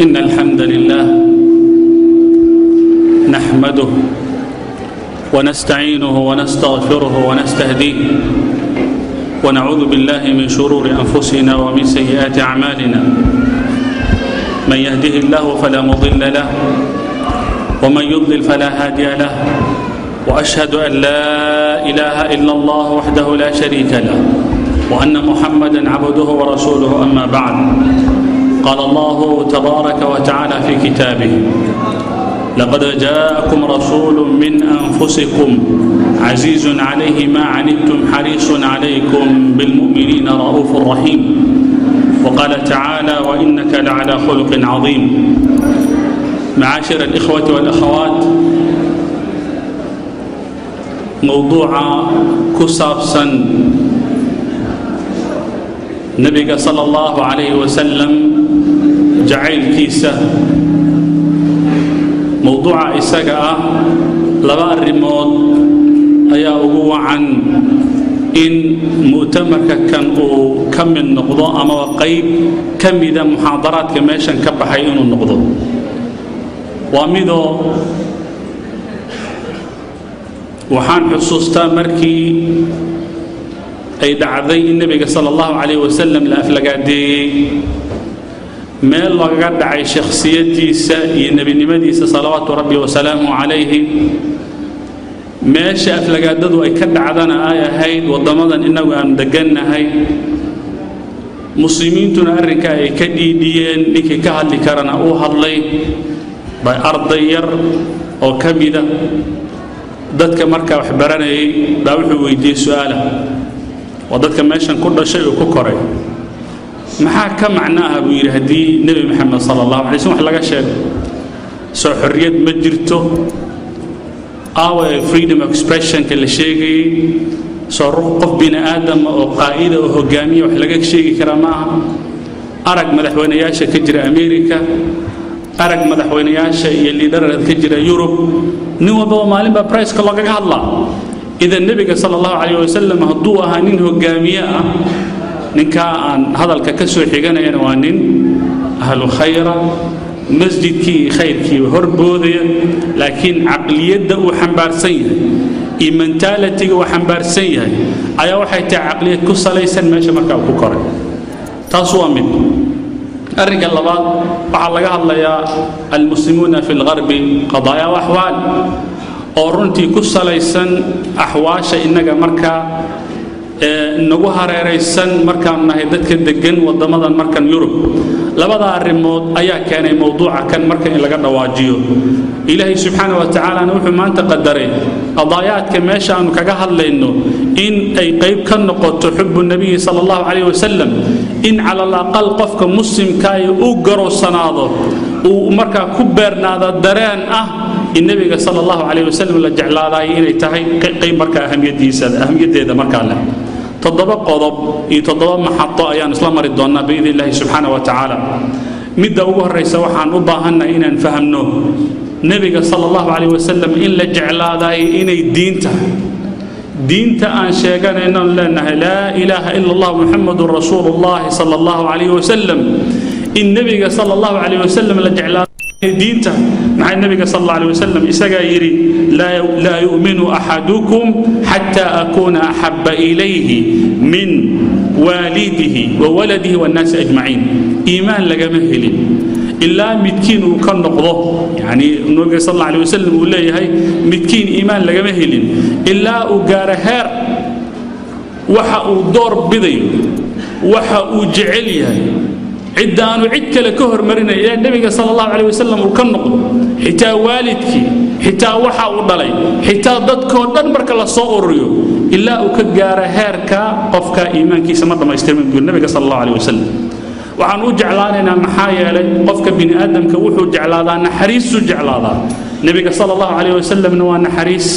إن الحمد لله نحمده ونستعينه ونستغفره ونستهديه ونعوذ بالله من شرور أنفسنا ومن سيئات أعمالنا من يهده الله فلا مضل له ومن يضلل فلا هادي له وأشهد أن لا إله إلا الله وحده لا شريك له وأن محمدا عبده ورسوله أما بعد قال الله تبارك وتعالى في كتابه لقد جاءكم رسول من أنفسكم عزيز عليه ما عنتم حريص عليكم بالمؤمنين رؤوف رحيم وقال تعالى وإنك لعلى خلق عظيم معاشر الإخوة والأخوات موضوع كسابسا نبي صلى الله عليه وسلم جعل كيسة موضوع إساقة لبا الرموت أيا أقوى عن إن مؤتمرك كان كم من نقضاء أما قيب كم إذا محاضرات كماشا كبحيين النقضاء ومذو وحان حصوصتا مركي أي دعذي النبي صلى الله عليه وسلم لأفلقادي meel laga dhacay shakhsiyadiisa iyo nabinimadiisa salawaatu rabbi wa salaamu alayhi meesha aflagaadadu ay ka dhacdana ay ahayd wadamadan inagu aan deganahay muslimiintuna arrinka ay ka dhiidiyeen ninkii ka hadli karana uu hadlay bay arday yar oo kamida dadka marka wax baranayay baa wuxuu weydiiyay su'aala waa dadka meeshan ku dhashay oo ku koray maxaa ka macnaaha buu yiri hadii nabi maxamed sallallahu alayhi wasallam wax laga sheego soo xorriyad ma jirto freedom of expression ka la sheegay soo ruux qof bini aadam oo qaa'ida oo hogaamiye wax laga sheegi kara ma aha arag madaxweynayaasha ka jira America arag madaxweynayaasha iyo liidarada ka jira Europe nin walba maalin ba price ka laga hadlaa idan nabiga sallallahu alayhi wasallam haduu ahaa nin hogaamiye ah ninka aan hadalka ka soo xiganayna waa nin ahlu khayra masjidkii khayrkii horboodaya laakiin aqliyada uu xambaarsan yahay iyo mentality-ga uu xambaarsan yahay ayaa waxay tahay aqliyad ku salaysan meesha markaa ku koray taas waa mid arrinka labaad waxa laga hadlayaa almuslimuuna fi algharbi qadaaya wa ahwaal oo runtii ku salaysan ahwaasha inaga markaa nagu hareeraysan markaan nahay dadka degan wadamadan markan Yurub labada arimood ayaa keenay mowduuca kan marka in laga dhawaajiyo ilaahay subhanahu wa ta'ala wuxuu maanta qadaray qadaayaadka meesha aanu kaga hadlayno in ay qayb ka noqoto xubbu nabi sallallahu alayhi wasallam in ala al-aqal qofka muslimka ay u garowsanaado uu marka ku beernaada dareen ah in nabiga sallallahu alayhi wasallam la jeclaaday inay tahay qayb marka ahamiyadeeda marka leh تضرب قضب يتضرب محطة أيان إسلام رضواننا بإذن الله سبحانه وتعالى مدة أوه الرئيس وحان أباهنا إن نفهمنه نبي صلى الله عليه وسلم إلا جعل هذا إني دينته أن شيئا إن لا إله إلا الله محمد رسول الله صلى الله عليه وسلم النبي صلى الله عليه وسلم لجعل دينته مع النبي صلى الله عليه وسلم إسجايري لا يؤمن أحدكم حتى أكون أحب إليه من والده وولده والناس أجمعين إيمان لجمهل إلا متكين وكان نقضه يعني النبي صلى الله عليه وسلم يقول لي هاي متكين إيمان لجمهل إلا أجارهر وحق دور بذي وحق جعليه عدان وعد كلا كهر مرنا إلى النبي صلى الله عليه وسلم وكنقض حتى والدك حتى وحا ودلي حتى ضدك ودن برك الله صوريو إلا أكجار هيركا قفك إيمانك سمر ما يستلم النبي صلى الله عليه وسلم وعن وجعلنا محايا قفك بن آدم كوحو جعلانا حريص جعلانا النبي صلى الله عليه وسلم نوان حريص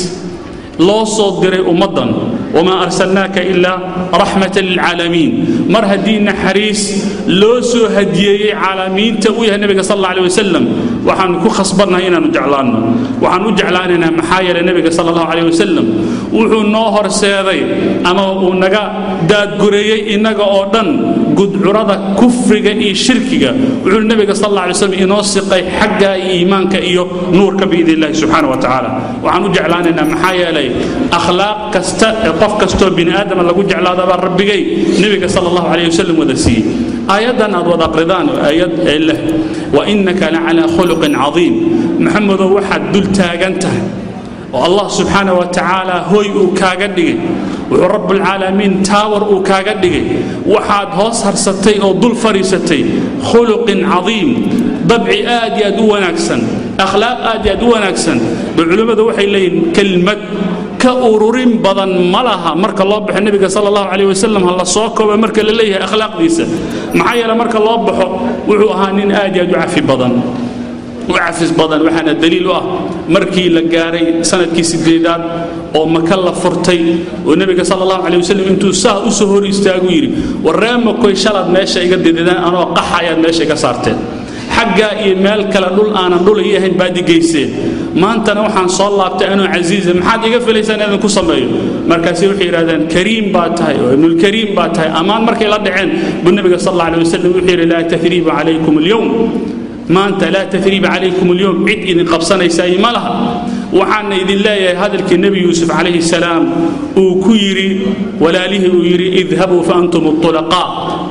لو صدر أمضا وما أرسلناك إلا رحمة للعالمين مر هدينا حريص لوسو هديي عالمين تقويها النبي صلى الله عليه وسلم وحن خصبنا هنا نجعلنا وحن نجعلنا محايا النبي صلى الله عليه وسلم وحن نهر سيري أما ونجا داد قرية إنجا أردن قد عرضة كفرك إيه شركك وحن النبي صلى الله عليه وسلم ينصق حق إيمانك إيو نورك بإذن الله سبحانه وتعالى وحن نجعلنا محايا لي أخلاق قف كستو بني آدم اللي قد جعل هذا ربي النبي صلى الله عليه وسلم ودسي آياتنا أضوى قردان آيات الله وإنك لعلى خلق عظيم محمد وحد دل تاغنته والله سبحانه وتعالى هو كاغدغي ورب العالمين تاور كاغدغي وحد هوس هرستي او دل فريستي خلق عظيم طبعي آد يا دو وناكسن أخلاق آد يا دو وناكسن بالعلماء وحي لين كلمة كأورورين بدن ملها مرك الله بح النبي صلى الله عليه وسلم هلا صاكوا بمرك اللي هي أخلاق ديسة معايا لمرك الله بحه وعهانين آد يا دعاء في بدن وعفز بدن وحنا الدليل مركي لقاري سنة كيسديدات أو مكلف فرتي والنبي صلى الله عليه وسلم أنتو سهور يستاجويري والرام كوي شلاد ماشي يقدر أنا وقحيا ماشي كسرتين حقا إيميل كلا دول أنا دول إيهن بعد جيسين ما أنت نوحن صلى أنا عزيز ما حد يقفل لسان هذا كوسمايو مركزي وحير هذا كريم باتاي وابن الكريم باتاي أمان مركي لا دعين بالنبي صلى الله عليه وسلم وحير لا تثريب عليكم اليوم ما أنت لا تثريب عليكم اليوم عد إذن قبصنا يساي مالها وحان إذن الله هذا النبي يوسف عليه السلام وكيري ولا له ويري اذهبوا فأنتم الطلقاء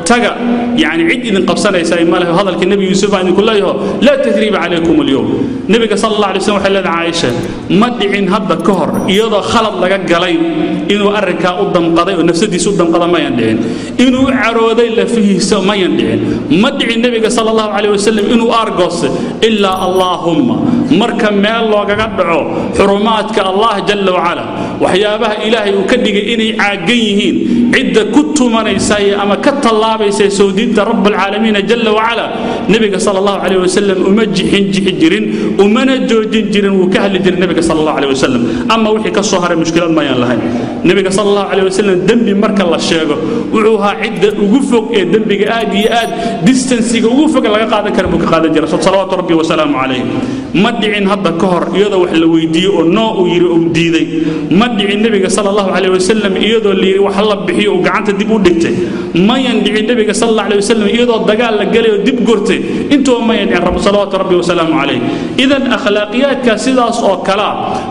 تقع يعني عد إذن قبصنا يساي مالها هذا النبي يوسف عن كل لا تثريب عليكم اليوم النبي صلى الله عليه وسلم وحلد عائشة مدعين هذا كهر يضع خلط لك قليل إنه أركا قدام قضاء ونفسدي قدام قضاء ما يندعين إنه عرودي فيه ما يندعين مدعي النبي صلى الله عليه وسلم إنه أرقص إلا اللهم مركب ما الله قدعه حرماتك الله جل وعلا وحيابها إلهي وكدق إني عاقيهين عدة كنت من يساي أما كت الله بيساي سوديد رب العالمين جل وعلا نبي صلى الله عليه وسلم أمجحين جحجرين ومنجوجين جرين وكهل جرين نبي صلى الله عليه وسلم أما وحي كالصهر مشكلة ما ينلهين نبي صلى الله عليه وسلم دنبي مركب الله الشيخ وعوها عدة وقفك دنبي آد ديستنسي وقفك لغا قادة كربك قادة جرس صلوات ربي وسلام عليه مدعين هذا كهر يضا وحل ويدي ونو ويري وديدي مدعي النبي صلى الله عليه وسلم يضا اللي وحلا بخي وقعنت ديب ودغتي ما يندعي النبي صلى الله عليه وسلم يضا دغال لا غلي ديب غورتي انتو ما يدعي رب صلوات ربي وسلام عليه اذا اخلاقيات كسيداس او كلا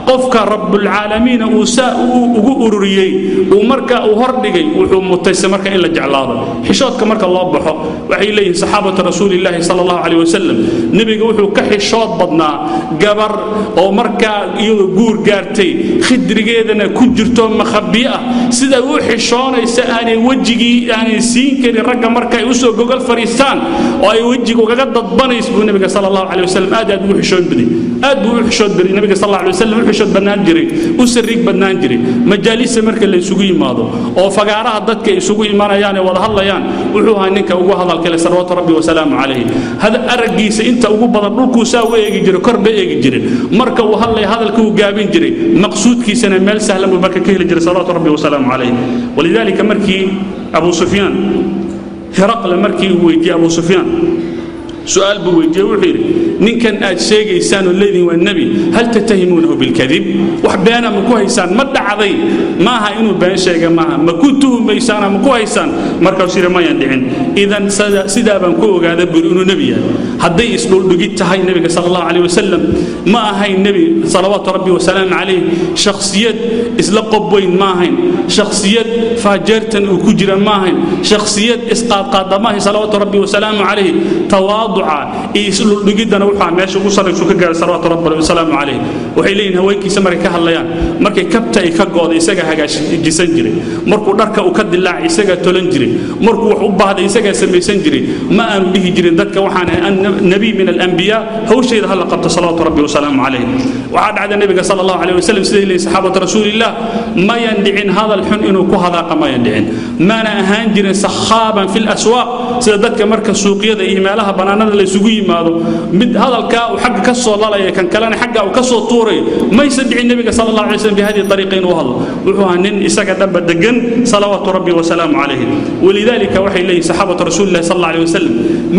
قفك رب العالمين وساء ugu ururiyay oo marka uu hordhigay wuxuu mutaysa marka in la jeclaado xishoodka marka loo baxo waxay leeyihiin saxaabada rasuulillaah sallallahu alayhi wasallam nabiga wuxuu ka xishood badnaa gabar oo marka iyadu guur gaartay khidrigeedana ku jirto makhabiya sida uu xishoonaysa aanay wajigii aanay siin karin ragga marka ay u soo gogol fariistaan oo ay wajigu kaga dadbanayso nabiga sallallahu alayhi wasallam aad uu xishood badi aad uu xishood badi nabiga sallallahu alayhi wasallam xishood banaan jiray u sariig banaan jiray majaalisa marka la isugu yimaado oo fagaaraha dadka isugu imanayaan ee wada hadlayaan wuxuu ahaa ninka ugu hadalka leh sallallahu rabbi wa salaamu alayhi hada aragiisa inta ugu badan dhulku saa weegi jiray korba eegi jiray marka uu hadlay hadalka uu gaabin jiray maqsuudkiisana meel sahlan uu marka ka heli jiray sallallahu rabbi wa salaamu alayhi walidalika markii Abu Sufyan Hiraql markii uu weydiiyay Abu Sufyan سؤال بوجه وحير نين كان أشيء إنسان الذي والنبي هل تتهمونه بالكذب وحبانا مكوهيسان مد عظيم ما ها إنه بين شيء ما ما كنتهم بيسانا مكوهيسان مركب سير ما يندعين إذا سدا بنكوه هذا بيقولوا نبي هذا يسلول بجيت هاي النبي صلى الله عليه وسلم ما هاي النبي صلوات ربي وسلام عليه شخصية إسلقب بين ما هين شخصية فاجرة وكجر ما هين شخصية إسقاط قدمه صلوات ربي وسلام عليه تواضع يسلو لجدنا وحنا ماشي وصل شو كجار صلوات ربنا والسلام عليه وحيلين هوايك سمر كهالليان مركي كبتا يكجود يسجع هجاش جسنجري مركو درك وكد الله يسجع تلنجري مركو حب هذا يسجع سميسنجري ما أن به جري ذاتك وحنا النبي من الأنبياء هو شيء هلا قبل صلوات ربي والسلام عليه وعاد على النبي صلى الله عليه وسلم سيدي صحابة رسول الله ما يندعين هذا الحن إنه كهذا ما يندعين ما أنا هانجر سخابا في الأسواق سيدتك مركز سوقية إيمالها بنانا اللي سوقي ماذا مد mid hadalka xaq ka soo lalaya kan kalena xaqqa uu ka soo tuuray ma ysadci nabiga sallallahu alayhi wasallam bihadi tariiqin wa hadal wuxuu nin isaga dhanba degan salawaatu rabbi wa salaamu alayhi walidalika waxay leeyihiin saxaabada rasuulillaah sallallahu alayhi wasallam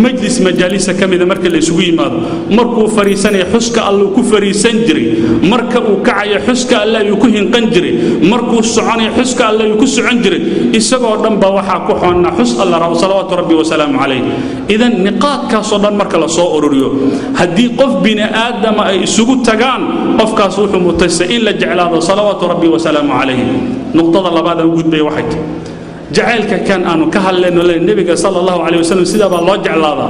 majlis majaalisa kamida marka la isugu yimaado markuu fariisanay xuska Allah ku fariisan jiray marka uu kacayo xuska Allah uu ku hinqan jiray markuu soconay xuska Allah uu ku socon jiray isagoo dhanba waxa ku xoonna xus Allah salawaatu rabbi wa salaamu alayhi idan niqaadka soo dhan marka la soo ururiyo hadii qof bini aadam ay isugu tagaan qofkaas wuxuu mutaysa in la jeclaado salawaatu rabbi wa salaamu alayhi nuqtada labaad ee gudbay waxay jacaylka kan aanu ka hadlayno nabiga sallallahu alayhi wasallam sida baa loo jeclaada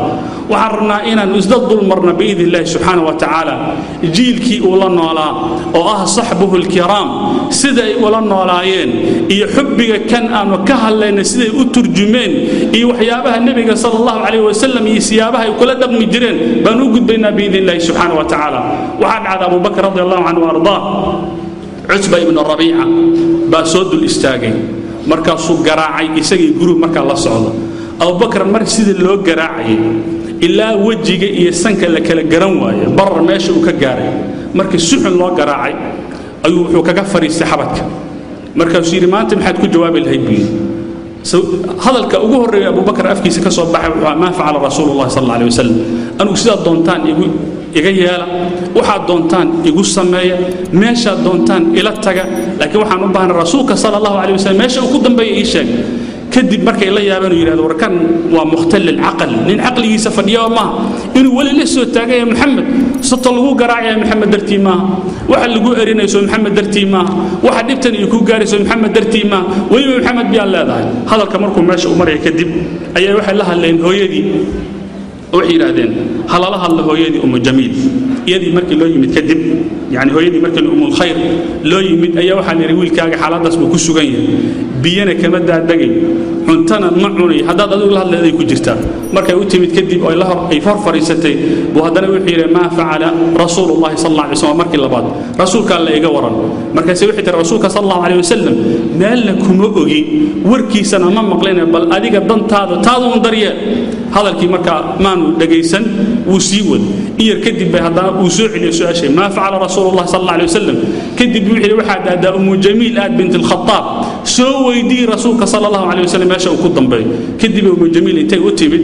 waxaan rabnaa inaan isda dul marna biidillah subhanahu wa ta'ala jiilkii uu la noolaa oo ah saxbuhu alkiram sida ay ula noolaayeen iyo xubbiga kan aanu ka hadlayno sida ay u turjumeen iyo waxyaabaha nabiga sallallahu alayhi wasallam iyo siyaabaha ay kula dhaqmi jireen baan u gudbaynaa biidillah subhanahu wa ta'ala waxaan dhacday Abu Bakr radiyallahu anhu warda Utba ibn Rabi'a baa soo dul istaagay markaasuu garaacay isagii guru marka la socdo Abu Bakr mar sidii loo garaacay ilaa wajiga iyo sanka la kala garan waayo bar meesha uu ka gaaray markii suxun loo garaacay ayuu wuxuu kaga fariistay xabadka markaasuu yiri maanta maxaad ku jawaabi lahayd hadalka ugu horeeyay Abu Bakr afkiisa ka soo baxay wuxuu ma faala rasuulullah sallallahu alayhi wasallam anu sida doontaan iga yeela waxa doontaan igu sameeya meesha doontaan ila taga laakiin waxaan u baahnaa rasuulka sallallahu alayhi wasallam meesha uu ku dambeeyay ii sheeg kadib markay la yaabaan yiraahdo warkan waa mukhtal aqal nin aqligiisa fadhiyo ma inuu wali la soo taagay Muhammad sato lagu garaacay Muhammad dartiima waxa lagu erinayso Muhammad dartiima waxa dhibtan ku gaarayso Muhammad dartiima way Muhammad bi leedahay hadalka markuu meesha u maray kadib ayaa waxa la hadleen hooyadii waxay yiraahdeen halala hal hooyadii Jamiil iyadii markii loo yimid kadib yaani hooyadii markii khayr loo yimid ayaa waxa la wiilkaaga xaaladaas uu ku sugan yahay biyana kama daadagay cuntana ma cunay hadaad adigu la hadleeday ku jirtaa markay u timid kadib oo ay fariisatay buu hadana wuxuu yiri ma faala rasuulullah sallallahu alayhi wasallam markii labaad rasuulka Allah iga waran markaas wuxuu tir rasuulka sallallahu alayhi wasallam meelna kuma ogi warkiisana ma maqleen bal adiga dantaada taadu daryeer hadalkii marka maanu dhageysan uu sii wad iyar kadib bay hadana uu soo celiyo su'aashay ma faala rasuulullah sallallahu alayhi wasallam kadib wuxuu waxa daadaa Jamiil aad bint al-Khattab soo weydii rasuulka sallallahu alayhi wasallam meesha uu ku dambeey kadib Jamiil intay u timid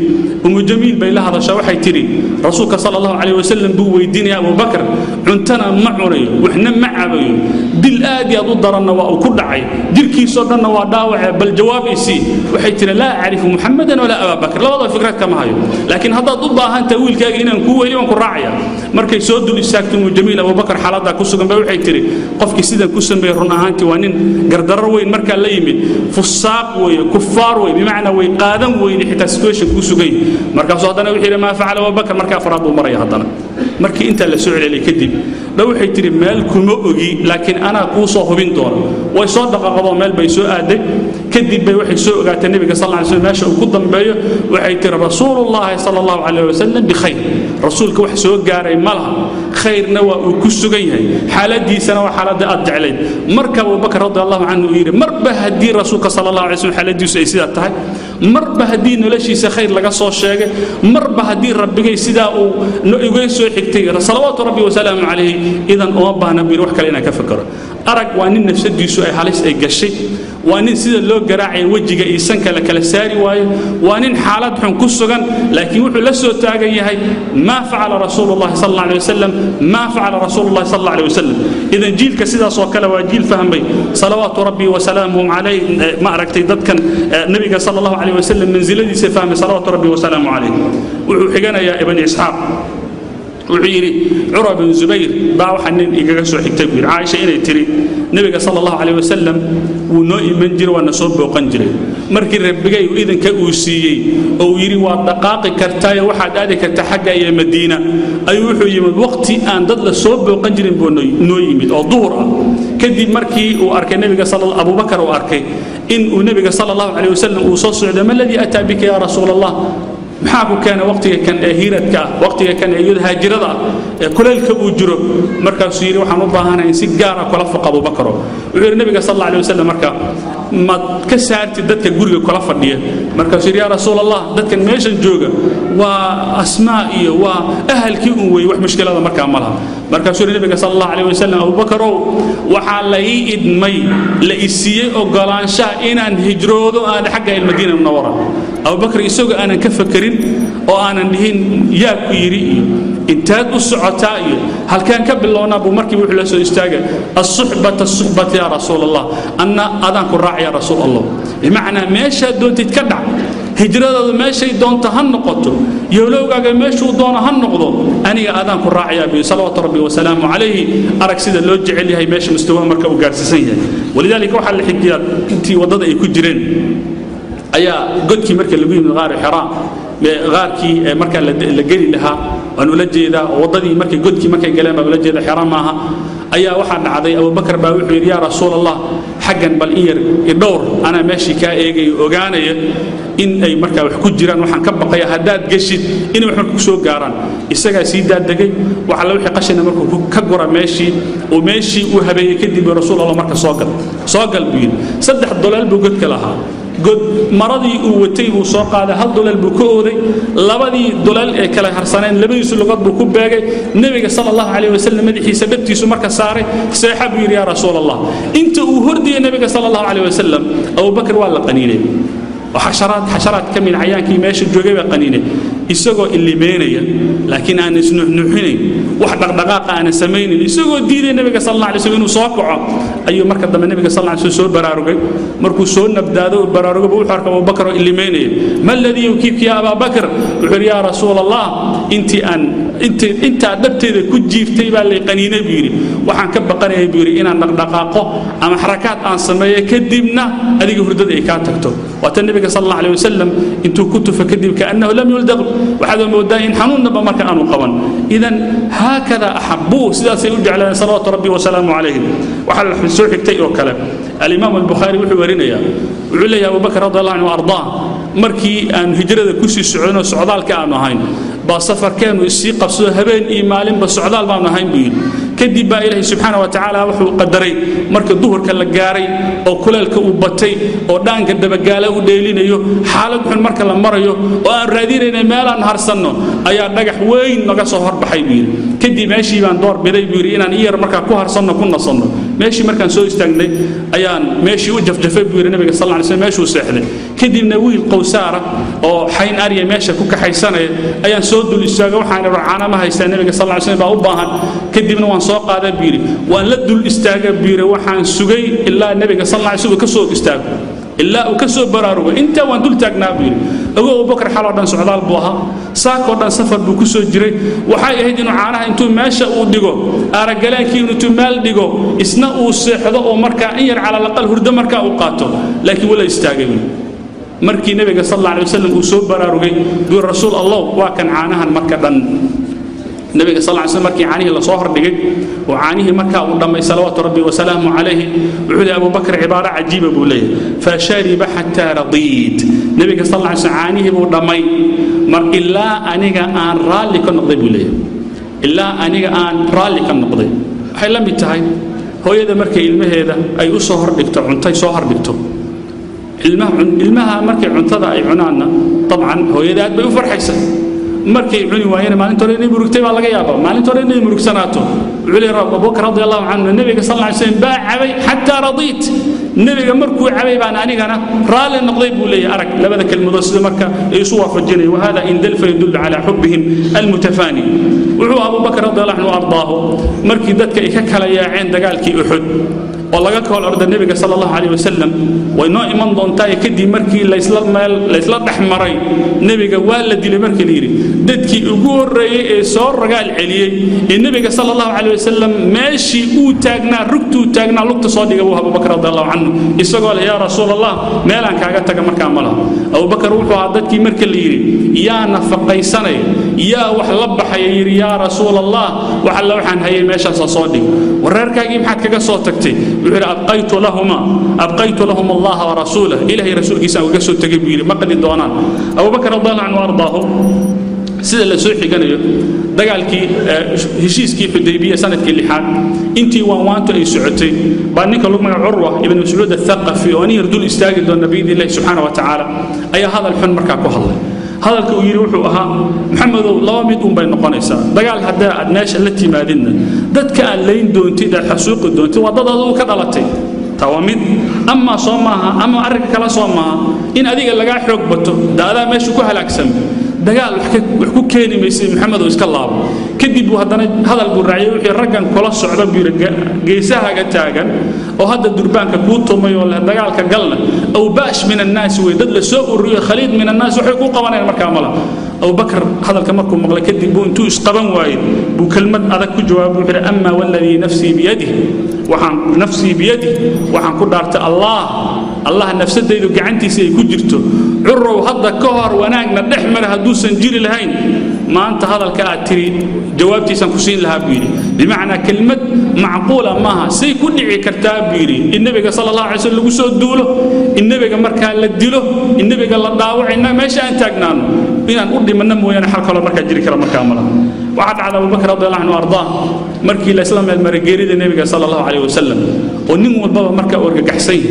Jamiil bay la hadashay waxay tiri rasuulka sallallahu alayhi wasallam buu weydiinay Abu Bakr cuntana ma cunay waxna ma cabayo dil aad iyo u daranna waa ku dhacay jirkiisa dhanna waa dhaawacay bal jawaabiisi waxay tiri la aarifu Muhammadan wala Abu Bakr labada fikrad kama hayo laakiin hadaad u baahanta wiilkaaga inaan ku weyliyo ku raacaya markay soo dul istaagtay Jamiil Abu Bakr xaalada ku sugan bay waxay tiri qofkii sida ku sameeyay run ahaantii waa nin gardarar weyn marka la yimid fusaaq way kufaar way bimaana way qaadan weyn xitaa situation ku sugay markaas hadana wixii ma faala Abu Bakr marka faraad uu maray hadana markii inta la soo celiyay kadib waxay tiri meel kuma ogi laakiin ana ku soo hubin doon way soo dhaqaqado meel bay soo aaday kadib bay waxay soo ogaatay nabiga sallallahu alayhi wasallam meesha uu ku dambeeyo waxay tiri rasuulullah sallallahu alayhi wasallam bi khayr rasuulka wax soo gaaray malaha khayrna waa uu ku sugan yahay xaaladiisana waa xaalada aad jecleed marka Abu Bakr radiyallahu anhu yiri marba hadii rasuulka sallallahu alayhi wasallam xaaladiisu ay sida tahay marba hadii noloshiisa khayr laga soo sheegay marba hadii rabbigay sida uu uga soo xigtay salawaatu rabbi wa salaamu alayhi idan oo baana bir wax kale inaan ka fakaro arag waa nin nafsadiisu ay halis ay gashay waa nin sida loo garaacay wajiga iyo sanka la kala saari waayo waa nin xaalad xun ku sugan laakiin wuxuu la soo taagan yahay ma faala rasuulullah sallallahu alayhi wasallam ma faala rasuulullah sallallahu alayhi wasallam idan jiilka sidaas oo kale waa jiil fahmay salawaatu rabbi wa salaamuhu alayhi ma aragtay dadkan nabiga sallallahu alayhi wasallam manziladiisa fahmay salawaatu rabbi wa salaamuhu alayhi wuxuu xiganayaa ibn Isxaaq وعيري عروة بن زبير باو حنين إيجاز وحكتب عائشة إلى تري النبي صلى الله عليه وسلم ونوء منجر ونصب وقنجر مركز ربجي وإذا كأوسي أو يري والدقاق كرتاية واحد هذا كتحجة يا مدينة أيوه يوم الوقت أن ضد الصوب وقنجر بنوء يمد أو ظهر كذي مركي وأرك النبي صلى الله أبو بكر وأركي إن النبي صلى الله عليه وسلم وصص ما الذي أتى بك يا رسول الله maxaa ku keenay waqtiga kan heeradka waqtiga kan ayuu haajirada kulaylka uu jiro markaasuu yiri waxaan u baahanahay si gaar ah kula faqo Abu Bakr wuxuu yiri nabiga sallallahu alayhi wasallam marka ma ka saartay dadka guriga kula fadhiya markaasuu yiri yaa rasuulallah dadkan meeshan jooga waa asmaa iyo waa ahalkii uu way wax mushkilada marka malaha markaasuu yiri nabiga sallallahu alayhi wasallam Abu Bakr waxa la idmay la isiyay ogolaanshaha inaan hijroodo aan xagga Madiina Munawwara Abu Bakr isagoo aanan ka fakirin oo aanan dhihin yaa ku yiri intaad u socotaa iyo halkaan ka bilowna buu markii wuxuu la soo istaagay as-suhbata ya rasuulallah anna adan ku raaci ya rasuulallah macna meesha doontid ka dhac hijradaadu meeshay doonto han noqoto yoolowgaaga meeshuu doono han noqdo aniga adan ku raaciya bi salaatu rabbi wa salaamu alayhi arag sida loo jecel yahay meesha mustawa marka uu gaarsiisan yahay walidaalika waxa la xijiyaa intii wadada ay ku jireen ayaa godkii marka lagu yimid qaar Hira qaarkii marka la geli lahaa waan ula jeedaa wadadii marka godkii markay galeen baa ula jeeda Hira maaha ayaa waxa dhacday Abu Bakr baa wuxuu yiri yaa rasuulallah xagan bal idhowr ana meeshii ka eegay ogaanaya in ay marka wax ku jiraan waxaan ka baqaya hadaad gashid in wax ku soo gaaraan isaga sii daadagay waxa la wixii qashina markuu ka gora meeshii oo meeshii uu habeeyay kadib rasuulallah marka soo gal biin $3 buu godka lahaa god maradii uu watay uu soo qaaday $1 buu ka ooday labadii dolal ee kala harsaneen labadiisu lugad buu ku beegay nabiga sallallahu alayhi wasallam madaxiisa dhabtiisu marka saaray saxaabu yiri ya rasuulallah inta uu hordiyay nabiga sallallahu alayhi wasallam Abu Bakr waa la qaniinay وحشرات كمين عيانكي ماشي جوجي قنينه isagoo ilimeynaya laakiin aan isnuuxnuuxinay wax dhaqdhaqaaq aan sameeynin isagoo diiday nabiga sallallahu alayhi wasallam inuu soo kaco ayuu marka dambe nabiga sallallahu alayhi wasallam soo baraarugay markuu soo nabdaado baraarugay wuxuu arkay Abu Bakr ilimeynaya ma alladhi yukiki ya Abu Bakr wuxuu ya rasuulallah inta dabteeda ku jiiftay baa la qaniinay biiri waxaan ka baqanay biiri inaan dhaqdhaqaaqo ama harakaad aan sameeyo kadibna adiga hurdada ay ka tagto wata nabiga sallallahu alayhi wasallam intuu ku tufa kadib kaanahu lam yuldaq وحده مودين حنون نبا marka aanu qaban idan hakada ahabbu sidaasay u jeclaan salaatu rabbi wa salaamu alayhi waxa la soo xigtay oo kale al-imam al-bukhari wuxuu warinaya wuxuu leeyahay Abu Bakr radiyallahu anhu ardaa markii aan hijrada ku sii socono socdaalka aanu ahayn ba safarkeenu isii qabsado habeen iyo maalin ba socdaal baan ahayn biil kadib baa ilaahay subhanahu wa ta'ala wuxuu qadaray marka duhurka la gaaray oo kuleelka uu batay oo dhaanka dabagaala u dheelinayo xaalad xun marka la marayo oo aan raadinayna meel aan harsanno ayaa dhagax weyn naga soo horbaxay biil kadib meeshii baan door biday biil inaan iyar marka ku harsanno ku nasanno meeshii markaan soo istaagnay ayaan meeshii u jafjafay biil nabiga sallallahu alayhi wasallam meeshuu seexday kadibna wiil qowsaara oo xayn ariya meesha ku kaxaysanay ayaan soo dul istaaga waxaan raacana ma haysta nabiga sallallahu alayhi wasallam baa u baahan kadibna waan soo qaaday biiri waan la dul istaaga biiri waxaan sugay ilaa nabiga sallallahu alayhi wasallam ka soo istaago ilaa uu ka soo baraarugo inta waan dul taagnaa biiri Abu Bakr xaloo dhan socdaal buu ahaa saako dhan safar buu ku soo jiray waxay ahayd inuu caanaha intuu meesha uu dhigo araggalaankii inuu meel dhigo isna uu seexdo oo marka in yar cala laqal hurdo marka uu qaato laakiin wala istaagay markii nabiga sallallahu alayhi wasallam uu soo baraarugay bii rasuul Allah waa kan caanahan marka dhan nabiga sallallahu alayhi wasallam markii caanihi la soo hordhigay oo caanihi marka uu dhamay salaatu rabbi wa salaamu alayhi wuxuu Abu Bakr cibaara ajiiba buu leeyahay fa shariba hatta radid nabiga sallallahu alayhi wasallam caanihi buu dhamay mar ilaa aniga aan raali ka noqday buu leeyahay ilaa aniga aan raali ka noqday waxay la mid tahay hooyada markay ilmaheeda ay u soo hordhigto cuntay soo hordhigto ilmaha markay cuntada ay cunaana tabcan hooyada aad bay u farxaysaa markay cuni waayeen maalinta hore inay murugtay baa laga yaabaa maalinta hore inay murugsanaato wuli Abu Bakr radiyallahu anhu nabiga sallallahu alayhi wasallam baa cabay hatta radit nabiga markuu cabay baan anigana raali noqday buu leeyahay arag labada kelmadood sida marka ay isu waafajinay wahada in dal fayadul ala hubbihim almutafani wuxuu Abu Bakr radiyallahu anhu ardaahu markii dadka ay ka kala yaaceen dagaalkii Uhud oo laga kala orday nabiga sallallahu alayhi wasallam way noo iman doontaa kadib markii la isla dhaxmaray nabiga waa la dilay markii la yiri dadkii ugu horeeyay ee soo ragaal celiyay ee nabiga sallallahu alayhi wasallam meeshii uu taagnaa rugtuu taagnaa lugta soo dhigay Abu Bakr radiyallahu anhu isagoo ya rasuulallah meelan kaaga taga markaa mala Abu Bakr wuxuu ahaa dadkii markii la yiri yaa nafaqaysanay yaa wax la baxay yiri ya rasuulallah waxa la waxaan hayay meesha soo dhig wareerkaagii maxaad kaga soo tagtay أبقيت لهم الله ورسوله إلهي رسولك سأقول سو تجيب ما قد دونان أبو بكر رضي الله عنه وأرضاه sida la soo xiganayo dagaalkii heshiiskii Xudaybiya sanadkii 6 intii waanwaantu ay socotay baa ninka lagu magacaabo Urwa ibn Mas'uud al-Thaqafi oo anir dul istaagi doon nabiyada Ilaahay subhanahu wa ta'ala ayaa hadal xun markaa ku hadlay hadalka uu yiri wuxuu ahaa Maxamedow laba mid bay noqonaysaa dagaal hadaa aad meesha la timaadina dadka aan leyn doontid xasuuq doontid wadada ka dhalatay tawamid amma soomaha ama arrinka kala soomaha in adiga laga xoog bato daada meesha ku halaagsan dagaal wax ku keeni meesay Maxamed oo iska laabo kadib uu hadana hadal buu raacay wixii raggan kula socda geesaha ga taagan oo hadda durbaanka ku tumay oo la dagaalka galna aw baash min an-naas way dad la soo ururiyo khaliid min an-naas waxay ku qabanayaan markaa mala Abu Bakr hadalka markuu maqlay kadib uu intuu isqaban waayay buu kelmad adag ku jawaabay wixii amma walladhi nafsi biyadihi waxaan nafsi biyadihi waxaan ku dhaartay Allah nafsadaydu gacantiisa ay ku jirto currow hadda ka hor wanaagna dhexmar haduusan jiri lahayn maanta hadalka aad tiri jawaabtiisan ku siin lahaa biiri bimaana kelmad macquula maaha say ku dhici kartaa biiri in nabiga sallallahu alayhi wasallam lagu soo duulo in nabiga markaa la dilo in nabiga la dhaawacina meesha aan taagnaano inaan u dhimanno mooyaan xal kale markaa jiri kara markaa mala waxa dhacday Abu Bakr radiyallahu anhu ardaa markii la islaam meel marigeerida nabiga sallallahu alayhi wasallam oo nin walba markaa orgagaxsay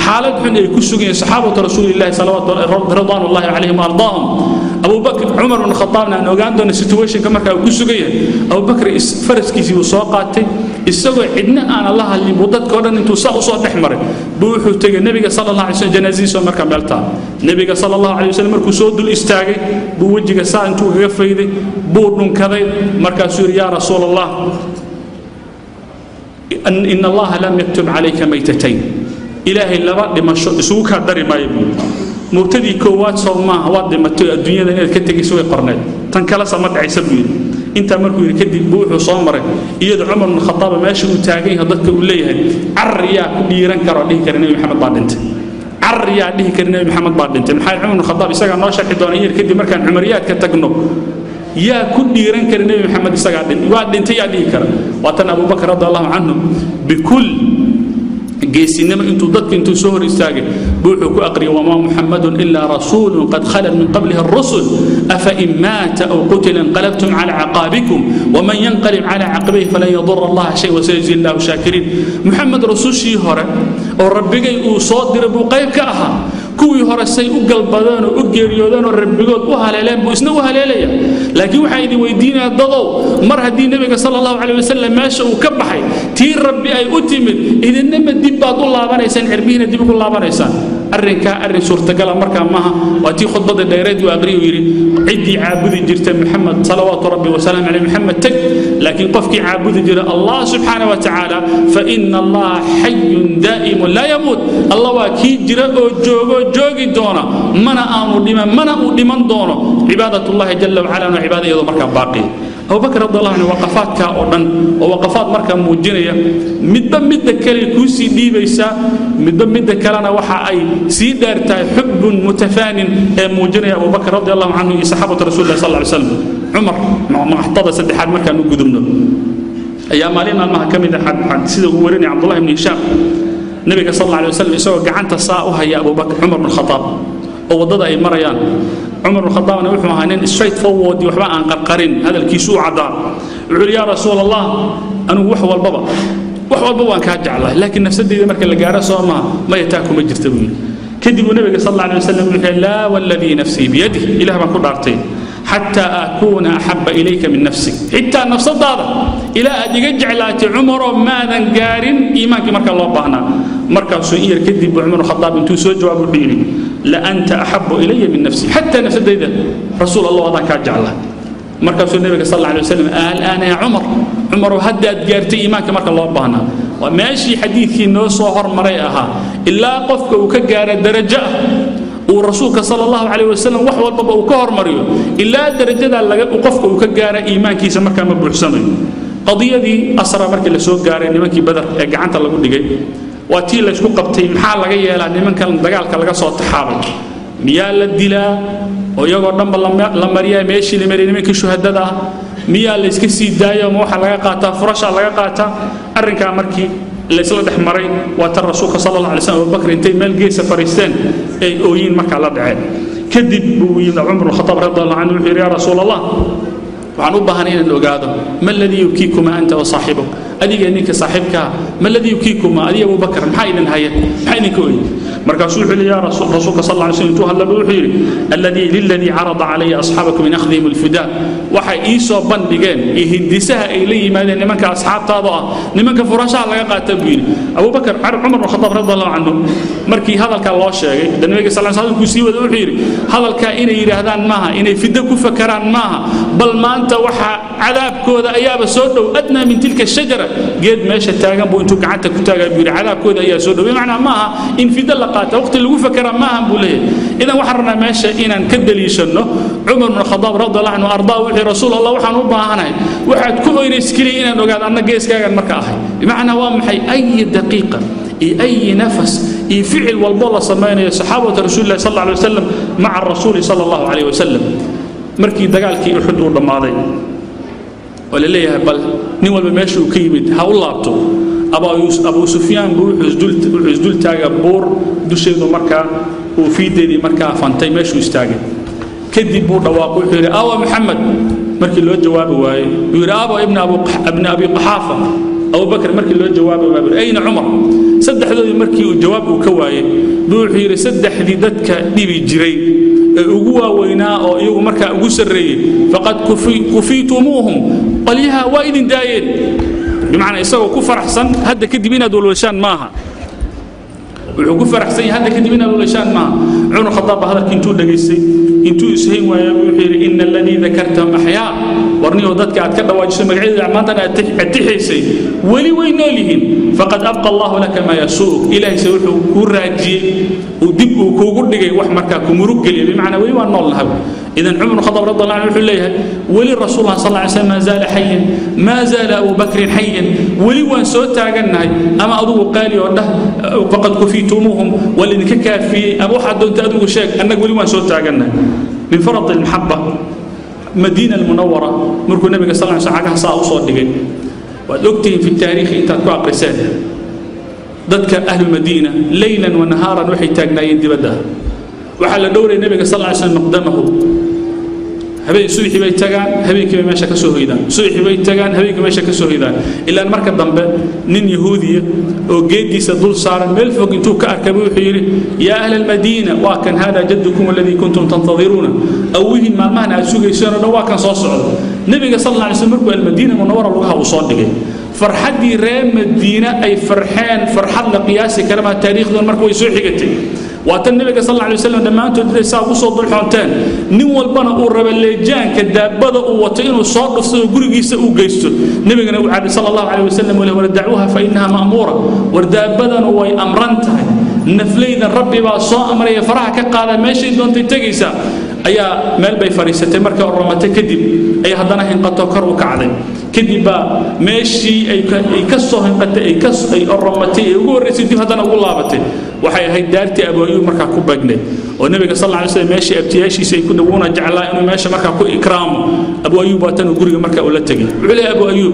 xaalad xun ay ku sugeen saxaabada rasuulillaah sallallahu alayhi wa ardaahum Abu Bakr Umar ibn Khattab aan ogaan doona situation ka markaa ku sugayay Abu Bakr faraskiisii uu soo qaatay isagoo cidna aan Allah halin dadka dhan intuu saa u soo dhaxmaray buu wuxuu tagay nabiga sallallahu alayhi wasallam janaasiisa markaa meelta nabiga sallallahu alayhi wasallam markuu soo dul istaagay buu wajiga saa intuu kaga fayday buu dhunkaday markaa suu ya rasuulallah in Allah lam yaktub alayka maytatayn ilaahi laba dhimasho isugu ka dari maayo mubtadi koowaad Soomaa waa dhimatay adduunyada inaad ka tagiso way qornay tan kala sama dhacaysa buu inta markuu kadib buu wuxuu soo maray iyada Umar ibn Khattab meesha uu taagay dadka uu leeyahay arriya ku dhiiran karo dhihi karnay Maxamed baa dhintay arriya dhihi karnay Maxamed baa dhintay maxay Umar ibn Khattab isaga noo shaqi doonay kadib markaan Umariyaad ka tagno yaa ku dhiiran karnay Maxamed isaga dhintay yaa dhihi kara waatan Abu Bakr radiyallahu anhu bikul geesinimo intuu dadka intuu soo hor istaagay buuxuu ku aqriyay wama muhammadun illa rasuulun qad khala min qablihi ar-rusul afa in mata aw qutila inqalabtum ala aqabikum waman yanqalib ala aqibihi falan yadurra Allah shay wa sayajzi Allahu shakirin Muhammad rasuushi hore oo rabbigay uu soo diray buu qayb ka ahaa kuwii hore say u galbadaan oo u geeriyoodaan oo rabbigood u haleeleen buu isna u haleelaya laakiin waxa idin weydiinaa dadow mar hadii nabiga sallallahu alayhi wasallam meesha uu ka baxay tii rabbi ay u timid idinna dib baad u laabanaysan cirbiina dib ugu laabanaysan arrinka arrin suurtagal markaa maaha waa tii khudbada dheereed uu aqriyo yiri cidii caabudi jirtay Muhammad sallallahu rabbi wa sallam alayhi Muhammad tag laakiin qofkii caabudi jiray Allah subhanahu wa ta'ala fa inna Allah hayyun daa'im la yamut Allah waa kii jira oo joogi doona mana aanu dhiman doono cibaadatullahi jalla wa ala cibaadayadu markaa baaqi Abu Bakr radiyallahu anhu waqafaadka oo dhan oo waqafaad markaa muujinaya midba kale ku sii dhiibaysa midba kalena waxa ay sii dheertahay xubbun mutafaanin ee muujinaya Abu Bakr radiyallahu anhu iyo saxaabada rasuulullah sallallahu alayhi wasallam Umar maxtada saddexaad markaa nu gudubno ayaa maalin maalmaha kamid ah sida uu warinay Abdullah ibn Hisham nabiga sallallahu alayhi wasallam isagoo gacanta saa u haya Abu Bakr Umar ibn Khattab oo wadada ay marayaan Umar ibn Khattab wuxuu ahaa nin straight forward waxba aan qarqarin hadalkiisu cadaa wuxuu ya rasuulallah anu wax walba waan ka jeclahay laakiin nafsadeyda marka la gaaro Soomaa ma yataaku ma jirto buu kadib nabiga sallallahu alayhi wasallam wuxuu la walladhi nafsi biyadihi ilaah baan ku dhaartay hatta akuna ahabba ilayka min nafsik hatta nafsadaada ila adiga jeclaatay Umar oo maadan gaarin iimaanka marka loo baahnaa markaasuu iyar kadib Umar Khattab intuu soo jawaab u dhigay la anta ahabbu ilayya min nafsi hatta nafsadayda rasuul Allah wada ka jeclaa markaasuu nabiga sallallahu alayhi wasallam ana ya Umar hadda aad gaartay iimaanka marka loo baahnaa wa maashi xadiidkii noo soo hormaray ahaa ilaa qofka uu ka gaaro darajo ورسولك صلى الله عليه وسلم وحول بابا وكهر مريو إلا درجة لقى وقفك وكجارة إيمان كيس مركا مبحثنا قضية دي أسرى مركا لسوق جارة إنما كي بدر جعنت الله قد جاي واتي لسوق قبتي محل جاي لأن من كان دجال كلا صوت حابل ميال الدلا ويقعد نبى لما ريا ماشي لمرينا من كشهادة ده ميال لسكسي دايا موحى لقى قاتا فرش لقى قاتا الركع مركي لسلا دحمرين وتر رسولك صلى الله عليه وسلم وبكر انتي مال جيس فريستان اي اوين مركا لا دحين كذب عمر الخطاب رضي الله عنه يا رسول الله وعن أبهن إن الأجادة ما الذي يبكيكما أنت وصاحبك أديك أنك صاحبك ما الذي يبكيكما أدي أبو بكر محايد هيا محايد كوي مركز سوحي يا رسولك صلى الله عليه وسلم توهل بوحيري للذي عرض علي أصحابك من أخذهم الفداء وحي إيسو بندقين يهندسها إلي ماذا نمك أصحاب تاضع نمك فراشا على قاتبين أبو بكر عمر الخطاب رضي الله عنه مركي هذا كان الله شيء النبي صلى الله عليه وسلم كسي وحيري هذا الكائن يرهدان معها إن فدك فكران معها بل ما أنت وحى عذاب كوذا أياب سودو أدنى من تلك الشجرة قد ماشى تاجن بو أنتو قعدت كتاجن بير عذاب كوذا أياب سودو بمعنى معها إن في دلقات وقت اللي فكر معها بوليه إذا وحرنا ماشى إن كدل يشنه عمر بن الخطاب رضي الله عنه أرضاه وحي رسول الله وحن وباهنا وحد كل يسكري إن نقعد أنا جيس كاجن مركاحي بمعنى وامحي أي دقيقة أي نفس فعل والله سمعنا يا صحابة رسول الله صلى الله عليه وسلم مع الرسول صلى الله عليه وسلم مركي دقالكي أحد ورماضي ولا ليه بل نوال بمشي وكيمد هقول لابتو أبو سفيان بوحزدول تاجا بور دوشيد مركا وفي دي مركا فانتي مشي وستاجد كدي بور دواقو يقول أو محمد مركي لو جواب واي يقول ابن أبي قحافة أبو بكر مركي لو جواب واي أين عمر سدح ذي مركي وجواب وكواي بوحير سدح ذي دتك ديبي جري أجوا ويناء يو مركا أجو سرية فقد كفيتموهم قليها وايد داين بمعنى يسوي كفر أحسن هذا كدي بينا دول وشان ماها وكفر أحسن هذا كدي بينا دول وشان ماها عمر الخطاب هذا كنتو دقيسي كنتو يسهين ويحير إن الذي ذكرتهم أحياء ورني ودتك أتكلم واجس مقعد عماتنا أتحيسي ولي وينولهن فقد أبقى الله لك ما يسوق إلهي سيوحو كراجي ودبقوا كوغردقي وحمركا كمرقلي بمعنى وي وانول لهب إذن عمر الخطاب رضي الله عنه يقول لها ولي الرسول صلى الله عليه وسلم ما زال حيا ما زال أبو بكر حيا ولي وان سوتا قلناي أما أدو قالي وده فقد كفيتموهم ولي كافي أبو حد أنت أدو شيك أنك ولي وان سوتا قلناي من فرط المحبة مدينة المنورة مركو النبي صلى الله عليه وسلم عقها صاحب صادقين وأكتهم في التاريخ تتبع رسالة ضدك أهل المدينة ليلا ونهارا وحي تاقناين دي بدها وحال دور النبي صلى الله عليه وسلم مقدمه هبي سويحي بيتاقان هبي كما ماشا كسوهيدان سويحي بيتاقان هبي كما ماشا كسوهيدان إلا أن مركب ضمبه نين يهودية وقيدي سدول صارا ملفق انتو كأركبوا حيري يا أهل المدينة وكان هذا جدكم الذي كنتم تنتظرون أوهن ما المعنى أسوغي سنة وكان صاصعد النبي صلى الله عليه وسلم مركب المدينة منورة لغها وصادقه فرحدي رام الدينة أي فرحان فرحان لقياسي كلمة التاريخ دون مركب يسوحي قتل وأتى النبي صلى الله عليه وسلم لما أنتم تدرسوا وصوت الحنتان نوال بنا أورب اللجان كذاب بدأوا وطئنوا صار قصوا جرجيس وجيستوا النبي صلى الله عليه وسلم ولا دعوها فإنها مأمورة ورداب بدنا وأمرنتها نفلينا ربي وصاء أمر يفرح كقال ماشي دون تتجيسا أيا مال بي فريسة مركا الرمات كذب أي هذانا هنقطع كرو كعدين كذب ماشي أي كسو هنقطع أي كس أي الرماتي يقول رسيدي هذانا والله وحي هاي دارتي أبو أيوب مركا كوبجني والنبي صلى الله عليه وسلم ماشي ابتياشي سيكون دونا جعله إنه ماشي مركا كو إكرام أبو أيوب واتنو جوري مركا ولا تجي على أبو أيوب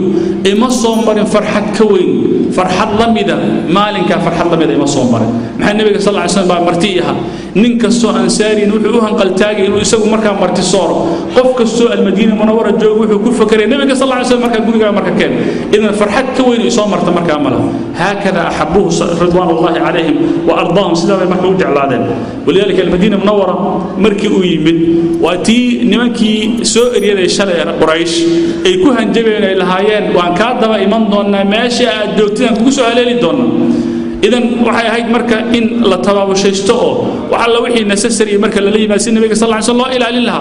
إما صومر فرحة كوين فرحة لمدة مالك فرحة لمدة إما صومر مع النبي صلى الله عليه وسلم بعد مرتيها نينك السوء أنساري نوحوها انقلتاجي إنه يسوي مركا مرتي صار قفك السوء المدينة منورة الجو وكيف فكر النبي صلى الله عليه وسلم مركا جوري مركا كان إذا فرحة كوين يصومر مركا عملها هكذا أحبوه رضوان الله عليهم وأرضاهم سيدنا مركا وجع الله ولذلك المدينة منورة مركي ويمن واتي نمكي سوء ريال الشرع قريش أي كوهن جبين الهايين وان كادوا إيمان دونا ماشي الدوتين كوسو على دونا إذن وحي هاي مركا إن لا تباب شيء وحلا وحي نسسري مركا اللي ما سن النبي صلى الله عليه وسلم إلى لله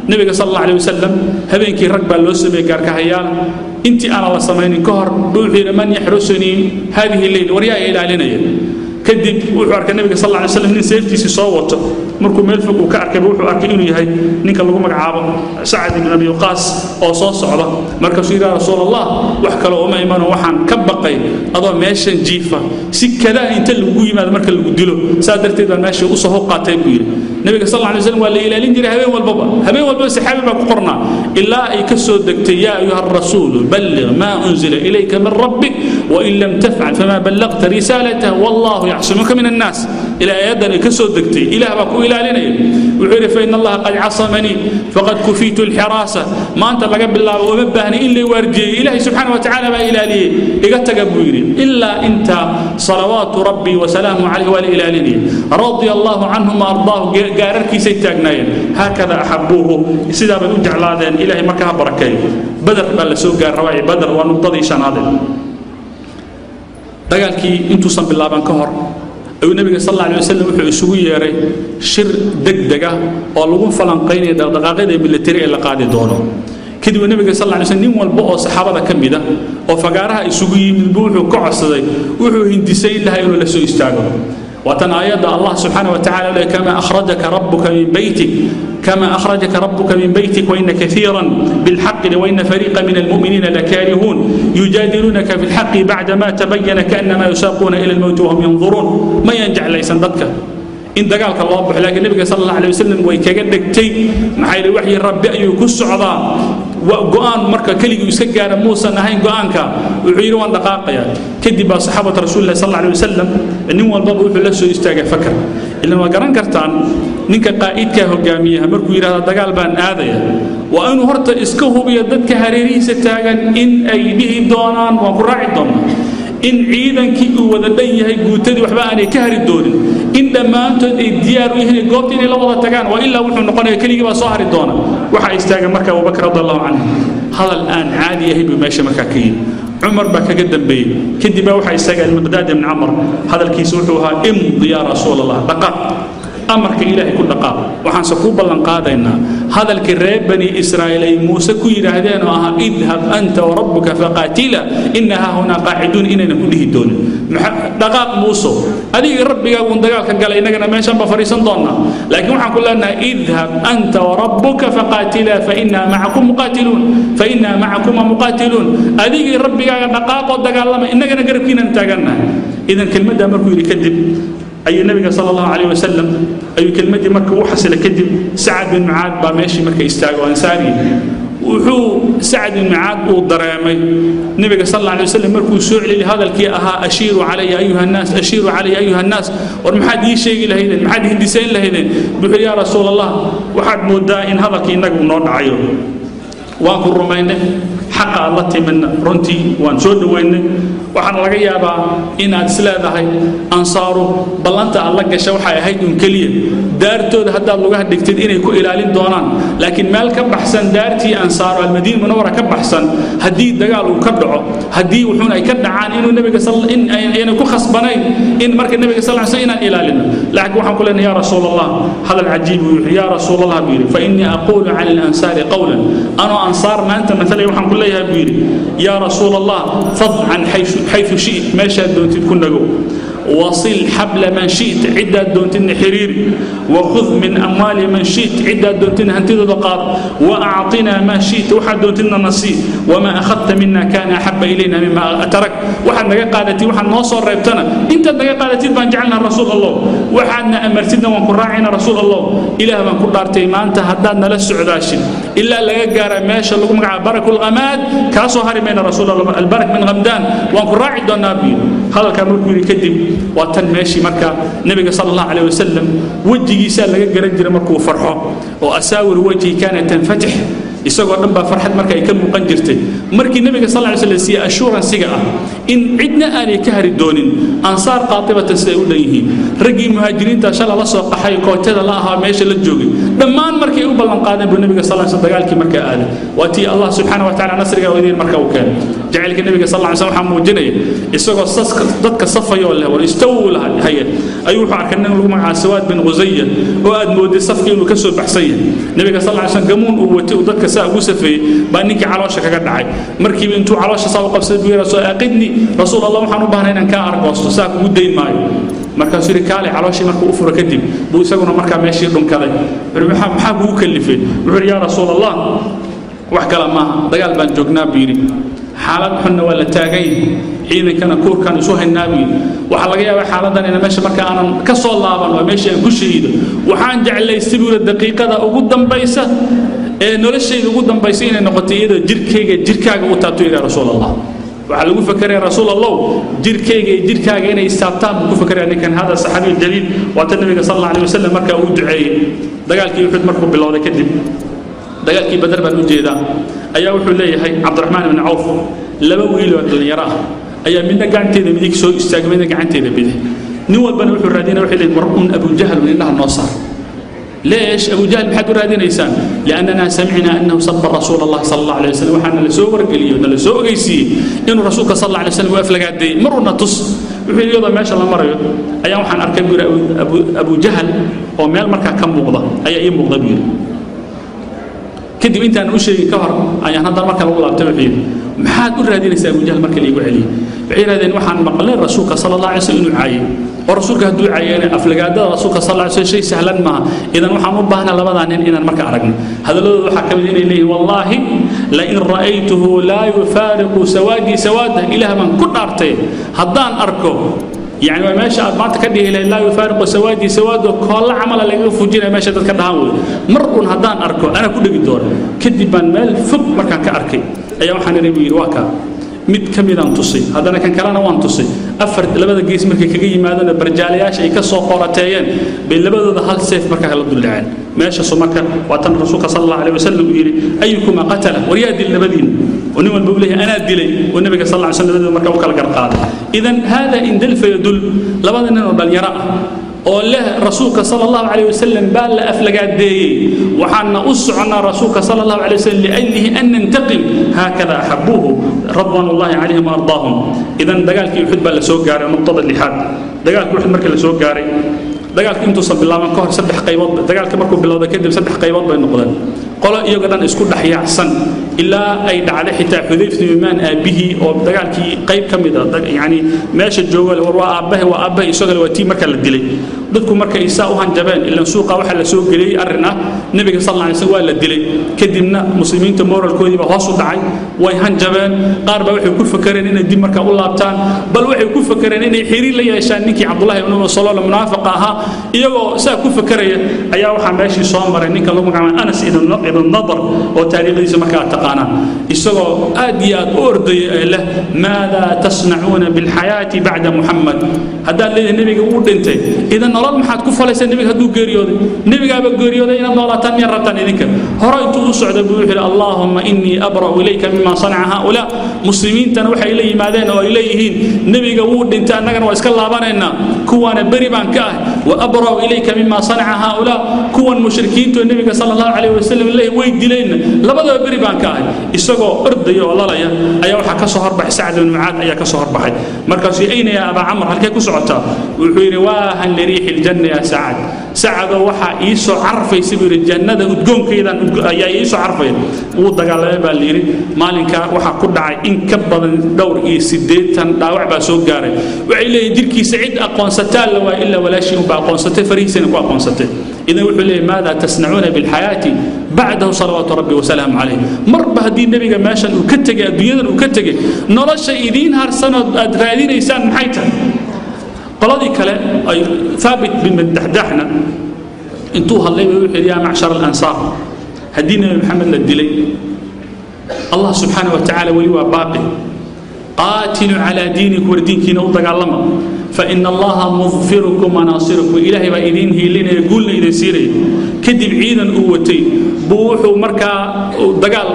النبي صلى الله عليه وسلم هبينك ركب اللوسبي كارك هيال أنت أنا الله سمين كهر بوحي من يحرسني هذه الليل ورياء إلى لنا كدب وحرك النبي صلى الله عليه وسلم من سيفتي صوت مركو ملفق وكأركب وحرك إنه يهي نك الله مجعابه سعد بن أبي وقاص أو صوص على مركز إلى رسول الله وحكى له أما إيمان وحن كبقي أضع ماشين جيفة سكلا أنت اللي بقول ما المركز اللي بديله سادرت إذا ماشي أصله قاتل nabiga sallallahu alayhi wasallam waa la ilaalin jiray habeen walba saxaabi baa ku qornaa ilaa ay ka soo degtay yaa ayuha ar-rasuul balligh ma unzila ilayka min rabbik wa in lam taf'al fama ballaghta risalatahu wallahu ya'simuka min an-nas ila ayadan ka soo degtay ilaah baa ku ilaalinaya wuxuu yiri fa inna allaha qad 'asamani faqad kufitu al-hirasa ma anta laga bilaabo uma baahni in la warjiyay ilaah subhanahu wa ta'ala baa ilaaliyay iga taga buu yiri illa anta salawatu rabbi wa salamu alayhi wa ilaalini radiyallahu anhum ardaahu gaararkiisay taagnaayeen hakada ahabbuhu sida bay u jeclaadeen ilaahay markaa barakay badar baa la soo gaaray badar waa nuqdadii shanaad dagaalkii intuusan bilaaban ka hor ayuu nabiga sallallahu alayhi wasallam wuxuu isugu yeeray shir degdeg ah oo lagu falanqeynay dhaqdhaqaaqyada military ee la qaadi doono kadib nabiga sallallahu alayhi wasallam nin walba oo saxaabada kamid ah oo fagaaraha isugu yimid buu wuxuu ka codsaday wuxuu hindisay ilaahay inuu la soo istaago وتن آيات الله سبحانه وتعالى كما أخرجك ربك من بيتك كما أخرجك ربك من بيتك وإن كثيرا بالحق وإن فريقا من المؤمنين لكارهون يجادلونك في الحق بعدما تبين كأنما يساقون إلى الموت وهم ينظرون ما ينجع ليس ضدك إن دقالك الله لكن النبي صلى الله عليه وسلم ويكجدكتي محايل وحي الرب يكس عضاء وقان مركا كلي يسجل موسى نهين قانك وعيروا دقائق كدي صحابة رسول الله صلى الله عليه وسلم إنه والباب وحلسوا يستاجع فكر إلا ما قرن كرتان نك قائد كهجامية مركو إلى دقال بان آذية وأنه هرت إسكوه بيدك هريري ستاجن إن أيديه دونان وقراع دونان إن عيدا كيكو وذديه يقوتدي وحباني كهر الدون إن لما أنت الديار ويهني قوتين إلا وضع تكان وإلا وحن نقول كلي وصاهر الدون وحا يستاجن مركا وبكر رضي الله عنه هذا الآن عادي يهب ماشي مكاكين عمر بك قدم بي كدي بقى وحا يستاجن المقداد من عمر هذا الكيس وحوها امضي يا رسول الله دقاء أمرك إلهي كل دقاء وحن سكوب لنقادنا هذا الكراب بني إسرائيل موسى كوير هذين اذهب أنت وربك فقاتلا إنها هنا قاعدون إننا كله دون دقاق موسى هذه ربي يقول دقاق قال إننا ما شنب فريسان ضنا لكن وحن كلنا اذهب أنت وربك فقاتلا فإنا معكم مقاتلون هذه ربي قال دقاق ودقاق لما إننا نقرب كنا نتاقلنا إذن كلمة دامركو يكذب أي النبي صلى الله عليه وسلم أي كلمة مركو وحسن كذب سعد بن معاذ بامشي مركو يستاغو أنساري وحو سعد بن معاذ والضرامي النبي صلى الله عليه وسلم مركو سوع لي هذا الكي أشير علي أيها الناس ورمحاد يشيء لهيدن محاد هندسين لهيدن بحر يا رسول الله وحد مدائن هذا كي نقو نور عيو وانكو الرمينة حق الله تمنى رنتي وانسود وين waxaan laga yaabaa inaad isleedahay ansaaru ballanta alla gashay waxa ay ahayd un kaliya daartooda hadda lagu hadhigtid inay ku ilaalin doonaan laakiin meel ka baxsan daartii ansaaru al-Madiina munawwara ka baxsan hadii dagaal uu ka dhaco hadii wuxuuna ay ka dhacaan inuu nabiga sallallahu ku khasbanayn in marka nabiga sallallahu alayhi wasallam ilaalino laakiin waxaan ku leenahay ya rasuulallah hadal ajiib ya rasuulallah biiri fa inni aqulu 'ala al-ansari qawlan ana ansar ma anta mathalan waxaan ku leeyahay biiri ya rasuulallah fad'an حيث شئت ما شاء دونت كنا جو وصل حبل من شئت عدة دونتن حرير وخذ من أموال من شئت عدة دونتن هنتي دقار وأعطنا ما شئت وحد دونتن نصيب وما أخذت منا كان أحب إلينا مما أترك وحد نجا قالتي وحد نوصل ربتنا أنت نجا قالتي بان جعلنا رسول الله وحدنا أمرتنا ونكون راعينا رسول الله إله من كل دارتي ما أنت هدادنا للسعوداشين إلا لجار ماشى لكم برك الغماد كاسو هرمين رسول الله البرك من غمدان وانكون راعي دون نبي هذا كان مركب يكذب واتن ماشي مركا النبي صلى الله عليه وسلم وجهي سال لقى جرجر مركو فرحه وأساور وجهي كانت تنفتح isagoo dhan baa farxad marka ay ka muuqan jirtay markii nabiga sallallahu alayhi wasallam si assurance siga ah in cidna aanay ka hari doonin ansaar qaatibatan say u leeyihiin ragii muhaajiriinta shala la soo qaxay kootada la ahaa meesha la joogay dhammaan markay u ballan qaadeen buu nabiga sallallahu alayhi wasallam dagaalkii marka aaday waati Allah subhanahu wa ta'ala nasriga wadiin marka uu keenay jacaylka nabiga sallallahu alayhi wasallam muujinay isagoo dadka safayo leh war istawu hayay ayuu wuxuu arkay in lagu magacaabo Sawaad bin Ghuzayya oo aad mooday safkii inuu ka soo baxsay nabiga sallallahu alayhi wasallam gamuun uu watay dadka سأقول سفيه بانك علاشة كجدعي مركب أنتو علاشة ساق قبض رسول أقدني رسول الله محمد بهنا إن كان أرقص ساق ودين ماي مركب سوري كالي علاشة مركب أفر كديم بوسقنا مركب ماشي دم كذا محب هو كلفه يا رسول الله وحكى لما دجال بنجوجنا بيري حالات حنا ولا تاجين حين كان كور كان يسوه النبي waxa laga yaabaa xaaladan in meesha marka aan ka soo laaban oo meesha aan ku shahiido waxaan jeclaystay buu daqiiqada ugu dambaysa ee noloshayda ugu dambaysa inay noqoto iyada jirkaaga u taabto ila rasuulallah waxa lagu fakiray rasuulallah jirkaaga inay istaabtaan ku fakiray ninkan hada saxaabi jaliil wa nabiga sallallahu alayhi wasallam marka uu duceeyay dagaalkii Uhud markuu bilowday kadib dagaalkii Badr baan u jeedaa ayaa wuxuu leeyahay Abdurrahman ibn Auf laba wiil oo dhalinyaro ah ayaa midna gacanteeda midig soo istaagay midna gacanteeda bidix nin walbana wuxuu raadinaa wixii leeyahay marun Abu Jahl innaha noosar ليش أبو جهل بحد رادين إنسان لأننا سمعنا أنه سب رسول الله صلى الله عليه وسلم وحنا لسوق رجليه ولسوق جيسي إنه رسولك صلى الله عليه وسلم وافلق عدي مرنا تص وفي اليوم ما شاء الله مرة أيام حنا أركب أبو جهل ومال مركا كم مغضى أي مغضى بير كده أنت أنا وش كهر أي هذا مركا والله بتبعيه محاد رادين إنسان أبو جهل مركا اللي يقول عليه بعير هذا وحنا مقلين رسولك صلى الله عليه وسلم عايم ورسولك هدو عيانه افلغاده رسولك صلى الله عليه وسلم شيء سهلا ما اذا waxaan u baahna labadaan in marka aragno hadaladu waxa kamid inay leeyahay wallahi la in ra'aytuhu la yufariqu sawadi sawada ilaha man ku dhaartay hadaan arko يعني ما ماشي ما تكدي لا يفارق سوادي سواد كل عمل اللي فوجينا ماشي dadka dhahan way marun hadaan arko ana ku dhigi doon kadib baan meel fog markaan ka arkay ayaa waxaan rabay waaka mid kamidaan tusay hadana kan kalena waan tusay afar labada gees markay kaga yimaadana barjaalayaasha ay ka soo qorateeyeen bay labadooda hal seef marka la duldhaceen meesha soo marka waatan rasuulka sallallahu alayhi wasallam yiri ayyukuma qatala wariyadi labadin وني والبوليه أنا دلي والنبي صلى الله عليه وسلم مركب وكل قرقاد إذن هذا إن دل فيدل لبعضنا نقول يرى الله رسولك صلى الله عليه وسلم بال أفلقات دي وحنا أسعنا رسولك صلى الله عليه وسلم لأجله أن ننتقم هكذا أحبوه رضوان الله عليهم وأرضاهم إذن دقالك يحب لسوق جاري نقطة اللحاد دقالك يحب مركب لسوق جاري دقالك أنتو صب الله من كهر سبح قيوض دقالك مركب بالله كذب سبح قيوض بين نقطة قال يقدر اسكو دحيا حسن إلا أي دعالة حتى حذيفة بن أبيه أو دقالك قيب كمدا يعني ماشي الجوال وروا أبه يشغل وتي مركل الدلي dadku marka isaa u hanjabeen ila suuqa waxa la soo galay arina nabiga sallallahu alayhi wasallam la dilay kadibna muslimiinta moralkoodii ba hoos u dhacay way hanjabeen qaar ba waxay ku fakareen inay dib marka u laabtaan bal waxay ku fakareen inay xiriir la yeeshaan ninkii Abdullah ibn Sallallahu munaafiq aha iyagoo saa ku fakaraya ayaa waxa meeshii soo maray ninka lagu magacaabo Anas ibn Nadr oo taariikhdiisa marka taqaana isagoo aad iyo aad u ordayay leh maada tasnauna bil hayati ba'da Muhammad hada nabiga uu dhintay idan nolol maxaad ku falaysan nabiga haduu geeriyooday nabiga ba geeriyooday inaad noolaataan miya rabtaan idinka hore intuu u socday buu yiri Allahumma inni abra'u ilayka mimma sana'a haula muslimiintana waxay la yimaadeen oo ay leeyihiin nabiga wuu dhintay annagana waa iska laabanayna kuwana bari baan ka ah wa abra'u ilayka mimma sana'a haula kuwan mushrikiintu nabiga sallallahu alayhi wasallam leeyahay way dileen labadaba bari baan ka ah isagoo ordayo lalaya ayaa waxa ka soo horbaxay Sa'd ibn Mu'adh ayaa ka soo horbaxay markaas ayna ya Aba Amr halkay ku socotaa wuxuu yiri waa han riix الجنة يا سعد وحا إيسو عرفي سبيل الجنة ودقون كيدا يا إيسو عرفي ودقال باليري مالك وحا كدعي إن كبض دور إيسيديتا داوع باسو قاري وعليه ديركي سعيد أقوان ستال إلا ولا شيء بأقوان ستة فريسين وأقوان ستة إذا وحو ليه ماذا تصنعون بالحياة بعده صلوات ربي وسلام عليه مربه دين النبي ماشا وكتجي الدنيا وكتجي نرى الشيء هرسنا أدرادين إنسان محيتا قلادي كلا أي ثابت بالمدحدحنا انتوها الله يقول يا معشر الأنصار هدينا محمد للدلي الله سبحانه وتعالى ولي باقي قاتلوا على دينك وردينك نوضق علما فإن الله مغفركم وناصركم إلهي وإذين هي لنا يقولنا إذا سيري كدب عيدا قوتي بوحو مركا دقال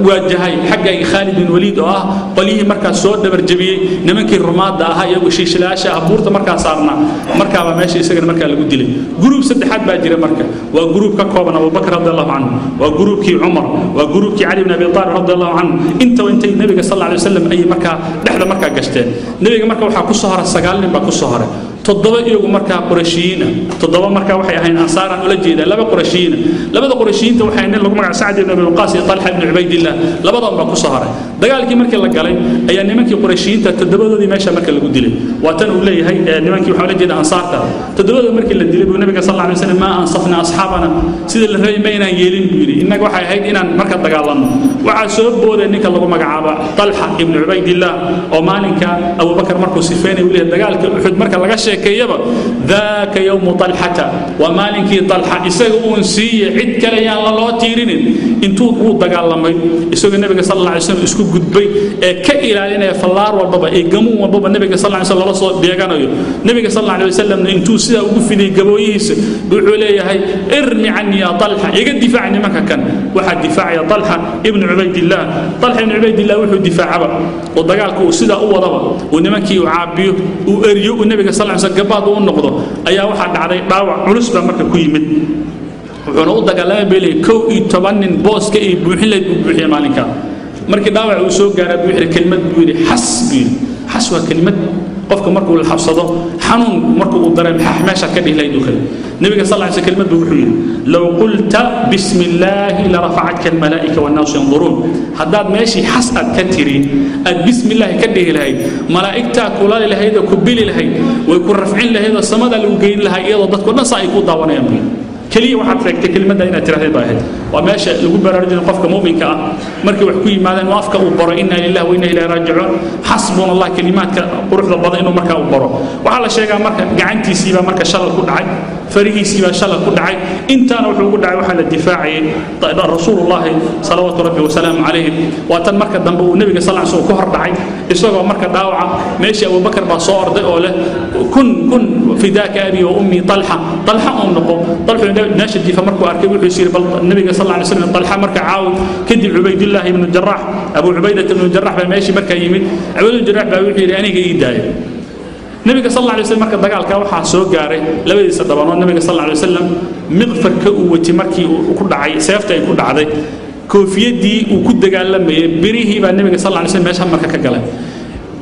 واجهاي حقا خالد بن وليد قليه مركا سود دبر جبي نمنكي الرماد داها يبو شيش لاشا أبورتا مركا صارنا مركا وماشي يسجن مركا اللي قد لي جروب سدحات باجرة مركا وجروب ككوبنا أبو بكر رضي الله عنه وجروب كي عمر وجروب كي علي بن أبي طالب رضي الله عنه أنت وأنت النبي صلى الله عليه وسلم أي مركا لحظة مركا قشتين النبي مركا وحا كسهر السجال بقى كسهر toddoba iyagu markaa qurashiyiina toddoba markaa waxay ahayn ansaaran ula jeedaa laba qurashiyiina labada qurashiyiinta waxay nin lagu magac Sa'd ibn Abi Waqqas iyo Talha ibn Ubaydillah labadan baa ku soo haray dagaalkii markii la galay ayaa nimankii qurashiyiinta toddobadoodii meesha marka lagu dilay waa tan uu leeyahay nimankii waxa la jeedaa ansaarta toddobada markii la dilay nabiga sallallahu alayhi wasallam ma ansafna asxaabana sida la reemayna yeelin buuri inaga waxay ahayd inaan marka dagaalano waxa soo booday ninka lagu magacaabo Talha ibn Ubaydillah oo maalinka Abu Bakar markuu sifeynay wili dagaalka Uhud marka laga sheekayaba ذاك يوم طلحة ومالك طلحة يسوون سي عد كلا يا الله لا تيرين انتو هو دغالمي يسوق النبي صلى الله عليه وسلم اسكو غدبي كإلالينا فلار والبابا جمو والبابا النبي صلى الله عليه وسلم لا soo deeganayo النبي صلى الله عليه وسلم انتو سida ugu fiday gabooyihiis wuxuu leeyahay irmi anni ya طلحة iga difaacni marka kan waxa difaacaya طلحة ابن عبيد الله طلحة ابن عبيد الله wuxuu difaacaba oo dagaalku sida u wadaba oo nimankii uu caabiyo uu eriyo النبي صلى الله عليه وسلم gabaad uu noqdo ayaa waxa dhacday dhaawac culus baa marka ku yimid wuxuuna u dagaalamay beelay 12 nin booska ay buuxin lahayd buuxiyay maalinka markii dhaawac uu soo gaaray buuxir kelmad buu yiri xas waa kelmad qofka markuu la xabsado xanuun markuu uu dareemo meesha ka dhihlayd oo kale nabiga sallallahu alayhi wasallam kelmad buu wuxuu yiri law qulta bismillah la rafa'atka al malaa'ika wan nas yanzurun haddaad meeshii xas aad ka tiri aad bismillah ka dhihlayd malaa'ikta kula lahayd ku bili lahayd way ku rafcin lahayd samada lagu geyn lahayd iyadoo dadku dhan ay ku daawanayaan kaliya waxaad sheegtay kelmadda inaad tiraahday baahayd waa meesha lagu baraarujin qofka muuminka ah markii wax ku yimaadaan waafka uu baro inna lillahi wa inna ilayhi raaji'un hasbunallah kalimaadka quruxda badan inuu markaa u baro waxa la sheegaa marka gacantiisiiba marka shalal ku dhacay farihiisiiba shalal ku dhacay intaana wuxuu ugu dhacay waxa la difaacay rasuulullaahi salawaatu rabbi wa salaamu alayhi waa tan marka dambe uu nabiga sallallahu alayhi wasallam ku hor dhacay isagoo marka dhaawaca meeshii Abu Bakar baa soo orday oo leh kun fidaaka abi wa ummi Talha oo noqo Talha ناشد فمركو أركب ويصير النبي صلى الله عليه وسلم طلحة مركا عاود كدي عبيد الله بن الجراح أبو عبيدة بن الجراح بماشي مركا يمين عبيد الجراح بوحي أنا جاي داي النبي صلى الله عليه وسلم مركا دقال كوحة سوق جاري لو يصير طبعا النبي صلى الله عليه وسلم مغفر كقوة مركي وكل عاي سيفته يكون عادي كوفية دي وكل دقال لما بريه النبي صلى الله عليه وسلم ماشي مركا كجلاه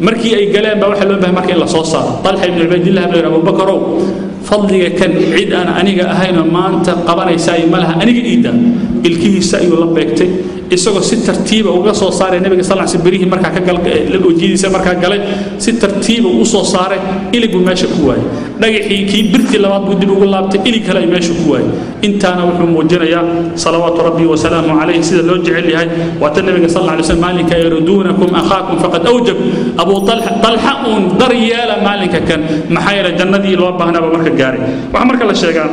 markii ay galeen baa waxa loo baahay markii la soo saaro Talha ibn Ubaydillah ibn Abu Bakr fadliga kan cid aan aniga ahayn maanta qabanaysa malaha aniga iida ilkiisa ayuu la beegtay isagoo si tartiib ah uga soo saaray nabiga sallallahu alayhi wasallam barihi markaa ka galay la wajiyadiisa markaa galay si tartiib ah u soo saaray iligu meesha ku waayay dhagaxii kii birti labaad buu dib ugu laabtay ilig kale meesha ku waayay intaana wuxuu muujinayaa salawaatu rabbi wa salaamu alayhi sida loo jecel yahay waa tan nabiga sallallahu alayhi wasallam maalinka yaraduunakum akhaakum faqad awjab Abu Talha daryeela maalinka kan maxayra jannadii loo baahnaa marka gaaray waxa marka la sheegaa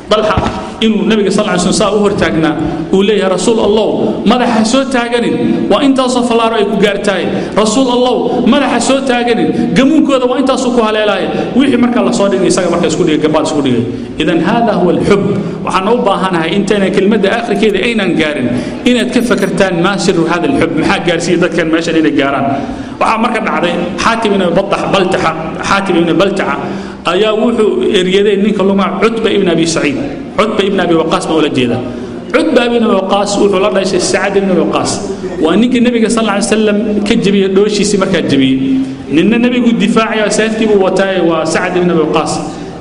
Talha inuu nabiga sallallahu alayhi wasallam u hortaagnaa uu leeyahay rasuul Allah madaxa soo taaganin waa intaas oo falaaro ay ku gaartay rasuul Allah madaxa soo taaganin gamuunkooda waa intaas ku haleelay wixii marka la soo dhigay isaga marka isku dhigay gabaad isku dhigay idan hada huwa al-hub waxaan u baahanahay intaana kelmadda aakhirkeeda aynan gaarin inaad ka fakartaan ma sirru hada al-hub maxaa gaarsiiyay dadkan meesha inay gaaraan waxa marka dhacday Xaatim ibn Baltaha ayaa wuxuu eriyaday ninka luma Utba ibn Abi Sa'id Utba ibn Abi Waqqas ma wala jeeda Utba ibn Abi Waqqas wuxuu la dhashay Sa'd ibn Abi Waqqas waa ninka nabiga sallallahu alayhi wasallam ka jabiyay dhooshiisi marka jabiyay ninna nabigu difaaciyo saaftii uu wataay waa Sa'd ibn Abi Waqqas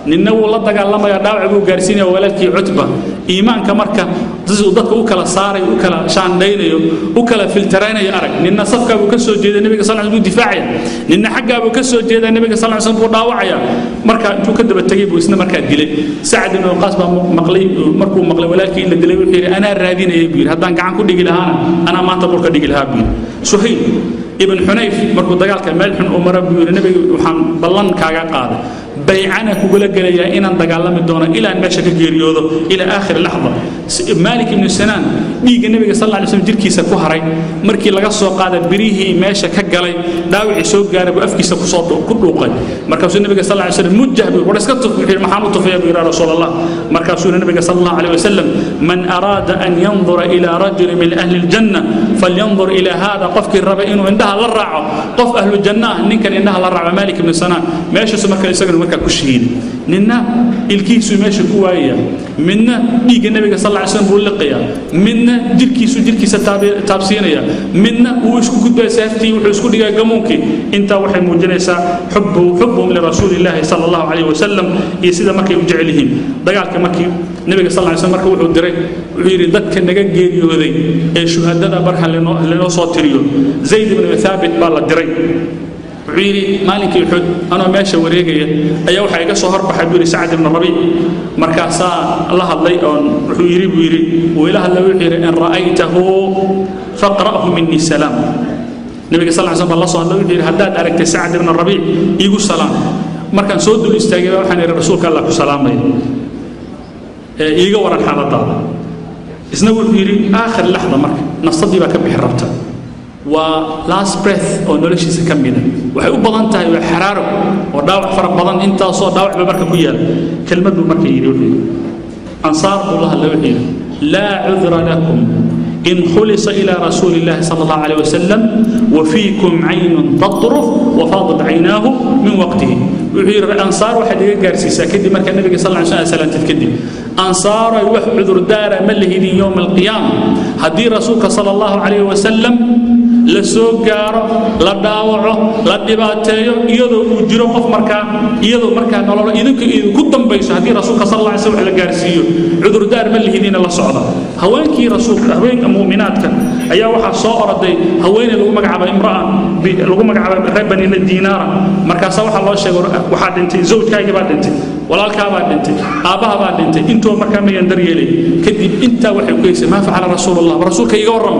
ninna uu la dagaalamaya dhaawac uu gaarsiinay walaalkii Utba iimaanka marka dadka u kala saaray u kala shaandeynayo u kala filtaraynayo arag ninna safka uu ka soo jeeday nabiga sallallahu alayhi wasallam difaacaya ninna xagga uu ka soo jeeday nabiga sallallahu alayhi wasallam dhaawacaya marka intuu ka daba tagay buu isna marka dilay Sa'd ibn Waqqas baa markuu maqlay walaalkii in la dilay wuxuu yiri ana raadinayay buu haddaan gacan ku dhigi lahaana ana maanta dhulka dhigi lahaa buu Suhayl ibn Hunayf markuu dagaalka meel xun u maray buu yiri nabiga waxaan ballan kaaga qaaday bay'ana ku gala galaya inaan dagaalami doono ilaa meesha ka geeriyoodo ila aakhir lahda Malik ibn Sinan dhiiga nabiga sallallahu alayhi wasallam jirkiisa ku haray markii laga soo qaaday birihii meesha ka galay dhaawici soo gaaray buu afkiisa ku soo dhuuqay markaasuu nabiga sallallahu alayhi wasallam mujahid wada iska tufay maxaan u tufay bi rasuulullah markaasuu nabiga sallallahu alayhi wasallam man arada an yanzura ila rajul min ahli aljanna falyanzur ila hada qofkii raba inuu indaha la raaco qof ahlu janna ninkan indaha la raaco Malik ibn Sinan meesha markaa isaga markaa ku shahiiday ninna ilkiisu meesha ku waayaya midna dhiigga nabiga sallallahu alayhi wasallam buu liqaya midna jirkiisa taabsiinaya midna uu isku gudbay saaftii wuxuu isku dhigay gamuunkii inta waxay muujinaysaa xubbuhum li rasuulillahi sallallahu alayhi wasallam iyo sida markay u jecel yihiin dagaalka markii nabiga sallallahu alayhi wasallam markuu wuxuu diray wuxuu yiri dadka naga geeriyooday ee shuhadada barha leno soo tiriyo zayd ibn thabit baa la diray wuxuu yiri maalinkii Uhud anoo meesha wareegaya ayaa waxa iga soo horbaxay buri Sa'd ibn Rabi' markaasa la hadlay oo wuxuu yiri weelaha la wuxuu yiri in ra'aytahu faqra'hu minni salam nabiga sallallahu alayhi wasallam la soo hadlay wuxuu yiri haddaad aragtay Sa'd ibn Rabi' igu salaam markaan soo dul istaagay waxaan yiri rasuulka Allah ku salaamay iiga waran xaaladaada isna wuxuu yiri aakhir lahda marka nafsadii baa ka bixi rabta waa last breath oo noloshiisa ka mid ah waxay u badan tahay waa xaraaro oo dhaawac fara badan inta soo dhaawac ba marka ku yaal kelmadu marka yiri wuxuu ansaar Allah la wuxuu la udra lakum in khulisa ila rasuulillah sallallahu alayhi wasallam wa fiikum 'aynun tatruf wa fadat 'aynahu min waqtihi wuxuu yiri ansaar waxa dhiga gaarsiisa kadib marka nabiga sallallahu alayhi wasallam kadib ansaar ay wax udur daara ma lihidin yawm al-qiyamah hadii rasuulka sallallahu alayhi wasallam la soo gaaro la dhaawaco la dhibaateeyo iyadoo uu jiro qof markaa nolol idinku ku dambayso hadii rasuulka sallallahu alayhi wasallam la gaarsiiyo udur daar ma lihidin la socda haweenkii rasuulka haweenka mu'minaadka ayaa waxa soo oraday haweeney lagu magacaabo imra'an lagu magacaabo rabani diinaara markaas waxa loo sheegay waxa dhintay zawjkaaga baa dhintay walaalkaa baa dhintay aabaha baa dhintay intuu markaa ma yandar yeelay kadib inta waxay ku yeesay ma facala rasuulullah rasuulka iga waran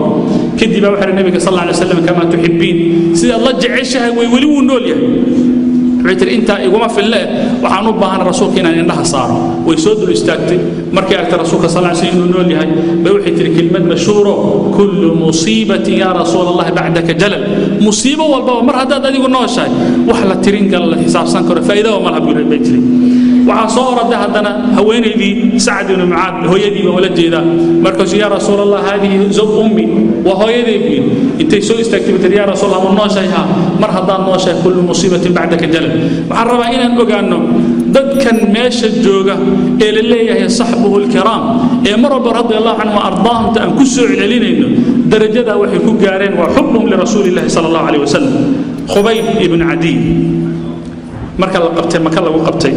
kadib waxa nabiga sallallahu alayhi wasallam kama tuhibbiin sida Allah jeceshahay way wali uu nool yahay wixii inta iguma fille waxaan u baahan rasuulka inaan indhaha saaro way soo dul istaagtay markii ay rasuulka sallallahu alayhi wasallam nool yahay bay wixii tiri kelmad mashhuuro kullu musibati ya rasuulullah ba'daka jalal musiibo walba mar hadaad adigu nooshahay wax la tirin gal la xisaabsan karo faa'iido ma laha buu bay tiri waxa soo oraday hadana haweeneydii Sa'd ibn Mu'adh hooyadii wala jeeda markaas ya rasuulullah hadihi zawj ummi wa hooyadii intay soo istaagtay ya rasuulullah ma nooshahay mar hadaan nooshahay kullu musibatin ba'daka jalal waxaan rabaa inaan ogaano dadkan meesha jooga ee la leeyahay saxbuhu al-kiram ee marba radiyallahu anhu ardaahum ta ku soo celinayno darajada waxay ku gaareen waa xubbum li rasuulillahi sallallahu alayhi wasallam Khubayb ibn Adi marka la qabtay maka lagu qabtay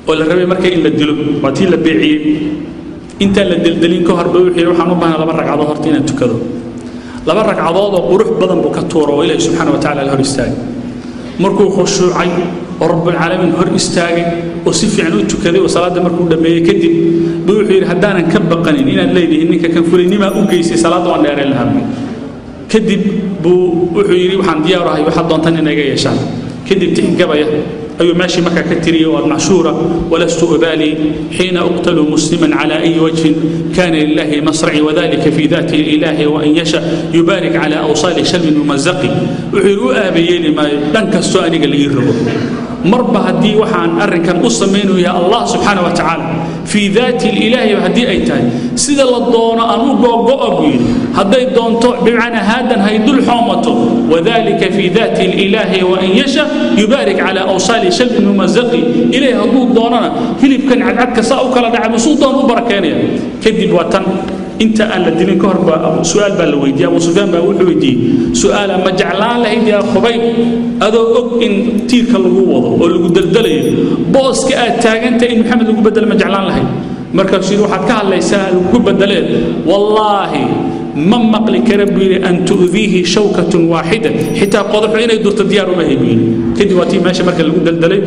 oo la rabay markay in la dilo waatii la beeciyay inta la dildilin ka horba wixii waxaan u baahnaa laba ragcadood horta inaan tukado laba ragcadood oo qurux badan buu ka tuuro oo Ilaahay subhanahu wa ta'ala hor istaagay markuu khushuucay oo rabbul alamin hor istaagay oo si fiican u tukaday oo salaada markuu dhameeyay kadib buu wuxuu yiri hadaanan ka baqanin inaan leeyahay ninka kan fulinima u geysay salaada waan dheereen lahaa kadib buu wuxuu yiri waxaan diyaar ahay waxa doontan inaga yeeshaan kadib tixgabaya أيوة ماشي مكة كتيرية والمعشورة ولست أبالي حين أقتل مسلما على أي وجه كان لله مصرعي وذلك في ذات الإله وأن يشاء يبارك على أوصال شلم ممزق وحيروا آبيين ما لنك السؤال اللي يرغب مربى هدي وحان أركن أصمينه يا الله سبحانه وتعالى في ذات الإله وهدي أيتان سيد الضوء أنو قوقوبين هدي الضوء بمعنى هذا هيدل حومته وذلك في ذات الإله وأن يشاء يبارك على أوصال شلم ممزق إليه هدو الضوءنا هلب كان عدك ساوك لدعم سلطان وبركانيا كذب وطن انت ان لدين كهرب سؤال بالويدي ابو سفيان باوحويدي سؤال ما جعلان له يا خبيب ادو اوغ ان تيرك لو وضو او لو دلدلay booska aad taaganta in maxamed lagu bedel ma jeclaan lahayd markaas waxaad ka hadlaysaa lagu bedeleen wallahi ma maqli karabbi an tu'dhihi shawkatun wahida حتى qodaxo inay durto diyaar uma heebin kadib waati meesha marka lagu daldalay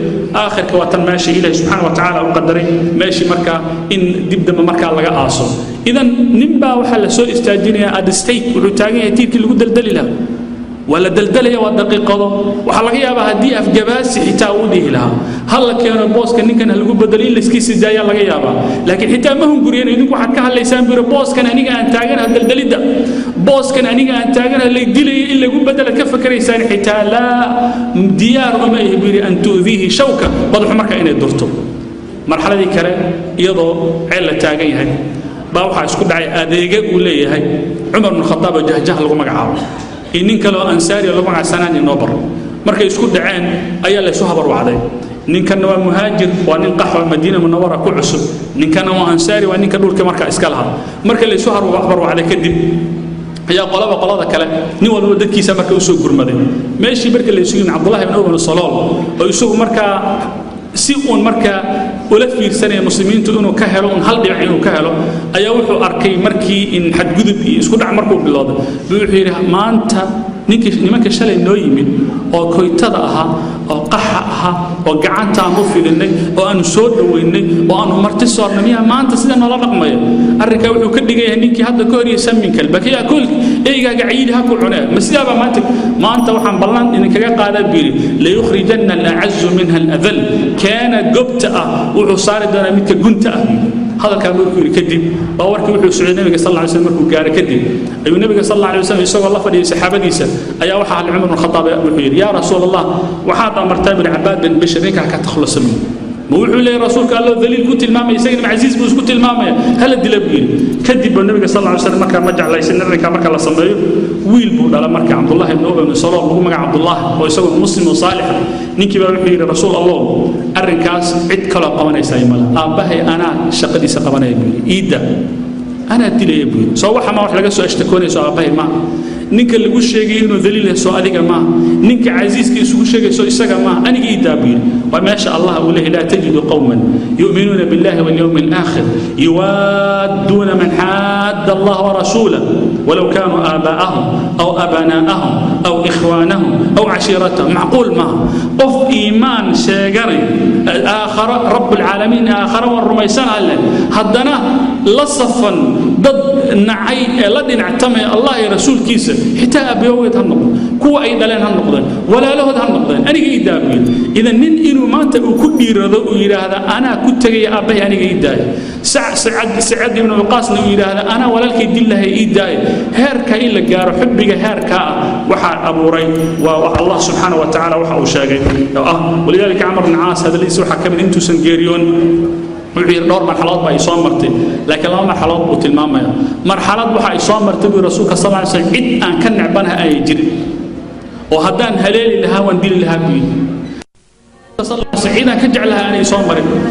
aakhirka waatan meesha Ilaahay subhanahu wa ta'ala u qadaray meesha marka in dibdama marka laga aaso idan nimba waxa la soo istaajinaya ad stake wuxuu taagan yahay tiirkii lagu daldali lahaa ولا دلدلة ودقيقة وحلاقي يا بهدي أفجباس حتى وديه لها هلا كانوا بوس كان كان هلقوا بدلين لسكيس الجاية لقي يا با لكن حتى ما هم قريان يدوك حد كهل ليسان بير بوس كان هنيجا أنتاجنا هالدلدلة ده بوس كان هنيجا أنتاجنا اللي يدلي إلا يقول بدل كف كريسان حتى لا ديار ما يبير أن تؤذيه شوكة واضح مركا إن الدرتو مرحلة ذي كره يضو علة تاجين هاي باوحة اسكت على أديجة وليه هاي عمر بن الخطاب جهله لقوا مقعاو إنك لو أنساري لو مع سنان النبر markay isku dhaceen ayaa la soo habar wacday ninkan waa muhaajir waa nin qaxwa Madiina Munawwara ku cusub ninkan waa ansaari waa ninka dhulka marka iska lahaa marka la soo habar wacday kadib ayaa qolada kale nin walba dadkiisa marka u soo gurmaday meeshii marka la isugu Abdullah ibn Ubay Salool oo isugu marka si uun marka ula fiirsanay muslimiintu inuu ka helo hal dhinac inuu ka helo ayaa wuxuu arkay markii in xadgudub isku dhac markuu bilowday wuxuu yiri maanta nimanka shalay noo yimid oo koytada aha oo qaxa aha oo gacanta aan u filinay oo aan soo dhaweynay oo aan marti soornay maanta sida nolol dhaqmay arrinka wuxuu ka dhigay ninkii hadda ka hor yeesamin kalbakiya kul eeyga ciid ha ku cunaa masiyaba maanta waxaan ballan in kaga qaada biiri la yukhrijanna al-a'azz minha al-adhall kana gubta wuxuu saari doona midka gunta hadalka markuu yiri kadib baa warkii wuxuu socday nabiga sallallahu alayhi wasallam markuu gaaray kadib ayuu nabiga sallallahu alayhi wasallam isagoo la fadhiyay saxaabadiisa ayaa waxa Umar ibn Khattab wuxuu yiri ya rasuulallah waxaad amartay bin Abbad bin Bishr ninka ka takhlusan ma wuxuu leeyahay rasuulka Allah daliil ku tilmaamay isagana aziz buu isku tilmaamay hal dilabiyay kadib nabiga sallallahu alayhi wasallam marka ma jeclaysan nabiga marka la sameeyo wiil buu dhalay marka Abdullah ibn Ubay Salool lagu magac Abdullah oo isagoo muslim oo saalix ninkii baa wuxuu yiri rasuul Allah arrinkaas cid kala qabanaysa imala aabahay ana shaqadiisa qabanay iida ana dilay buu soo waxa ma wax laga soo ashtakoonayso aabahay ma ninka lagu sheegay inuu daliil soo adiga ma ninka aziiska isugu sheegay soo isaga ma aniga idaabiir wa ma sha Allah wallahi la tajidu qawman yu'minuna billahi wal yawmil akhir yuwadduna man hadda Allah wa rasulahu ولو كانوا آباءهم أو أبناءهم أو إخوانهم أو عشيرتهم معقول ما قف إيمان شاقري آخر رب العالمين آخر والرميسان الله هدنا لصفا ضد نعي لدي نعتمي الله رسول كيسة حتى أبيوت هالنقطة كو أي دلين هالنقطة ولا له هالنقطة أنا جيد دابين إذا نن إنه ما أنت كل يرضى ويرى هذا أنا كنت جاي أبي أنا جيد داي سعد بن وقاص ويرى هذا أنا ولا الكيد الله يجيد داي هركا إلا جار حبك هركا وحى أبو ري والله سبحانه وتعالى وحى وشاقي ولذلك عمر بن عاص هذا اللي يسوي حكم أنتم سنجيريون وعير دور مرحلات بقى يصام مرتين لكن لما مرحلات بتلمامة مرحلات بقى يصام مرتين برسولك صلى الله عليه وسلم عد أن كان نعبانها أي جري وهدان هلال لها وانديل لها بي صلى الله عليه وسلم عيدا كجعلها أن يصام مرتين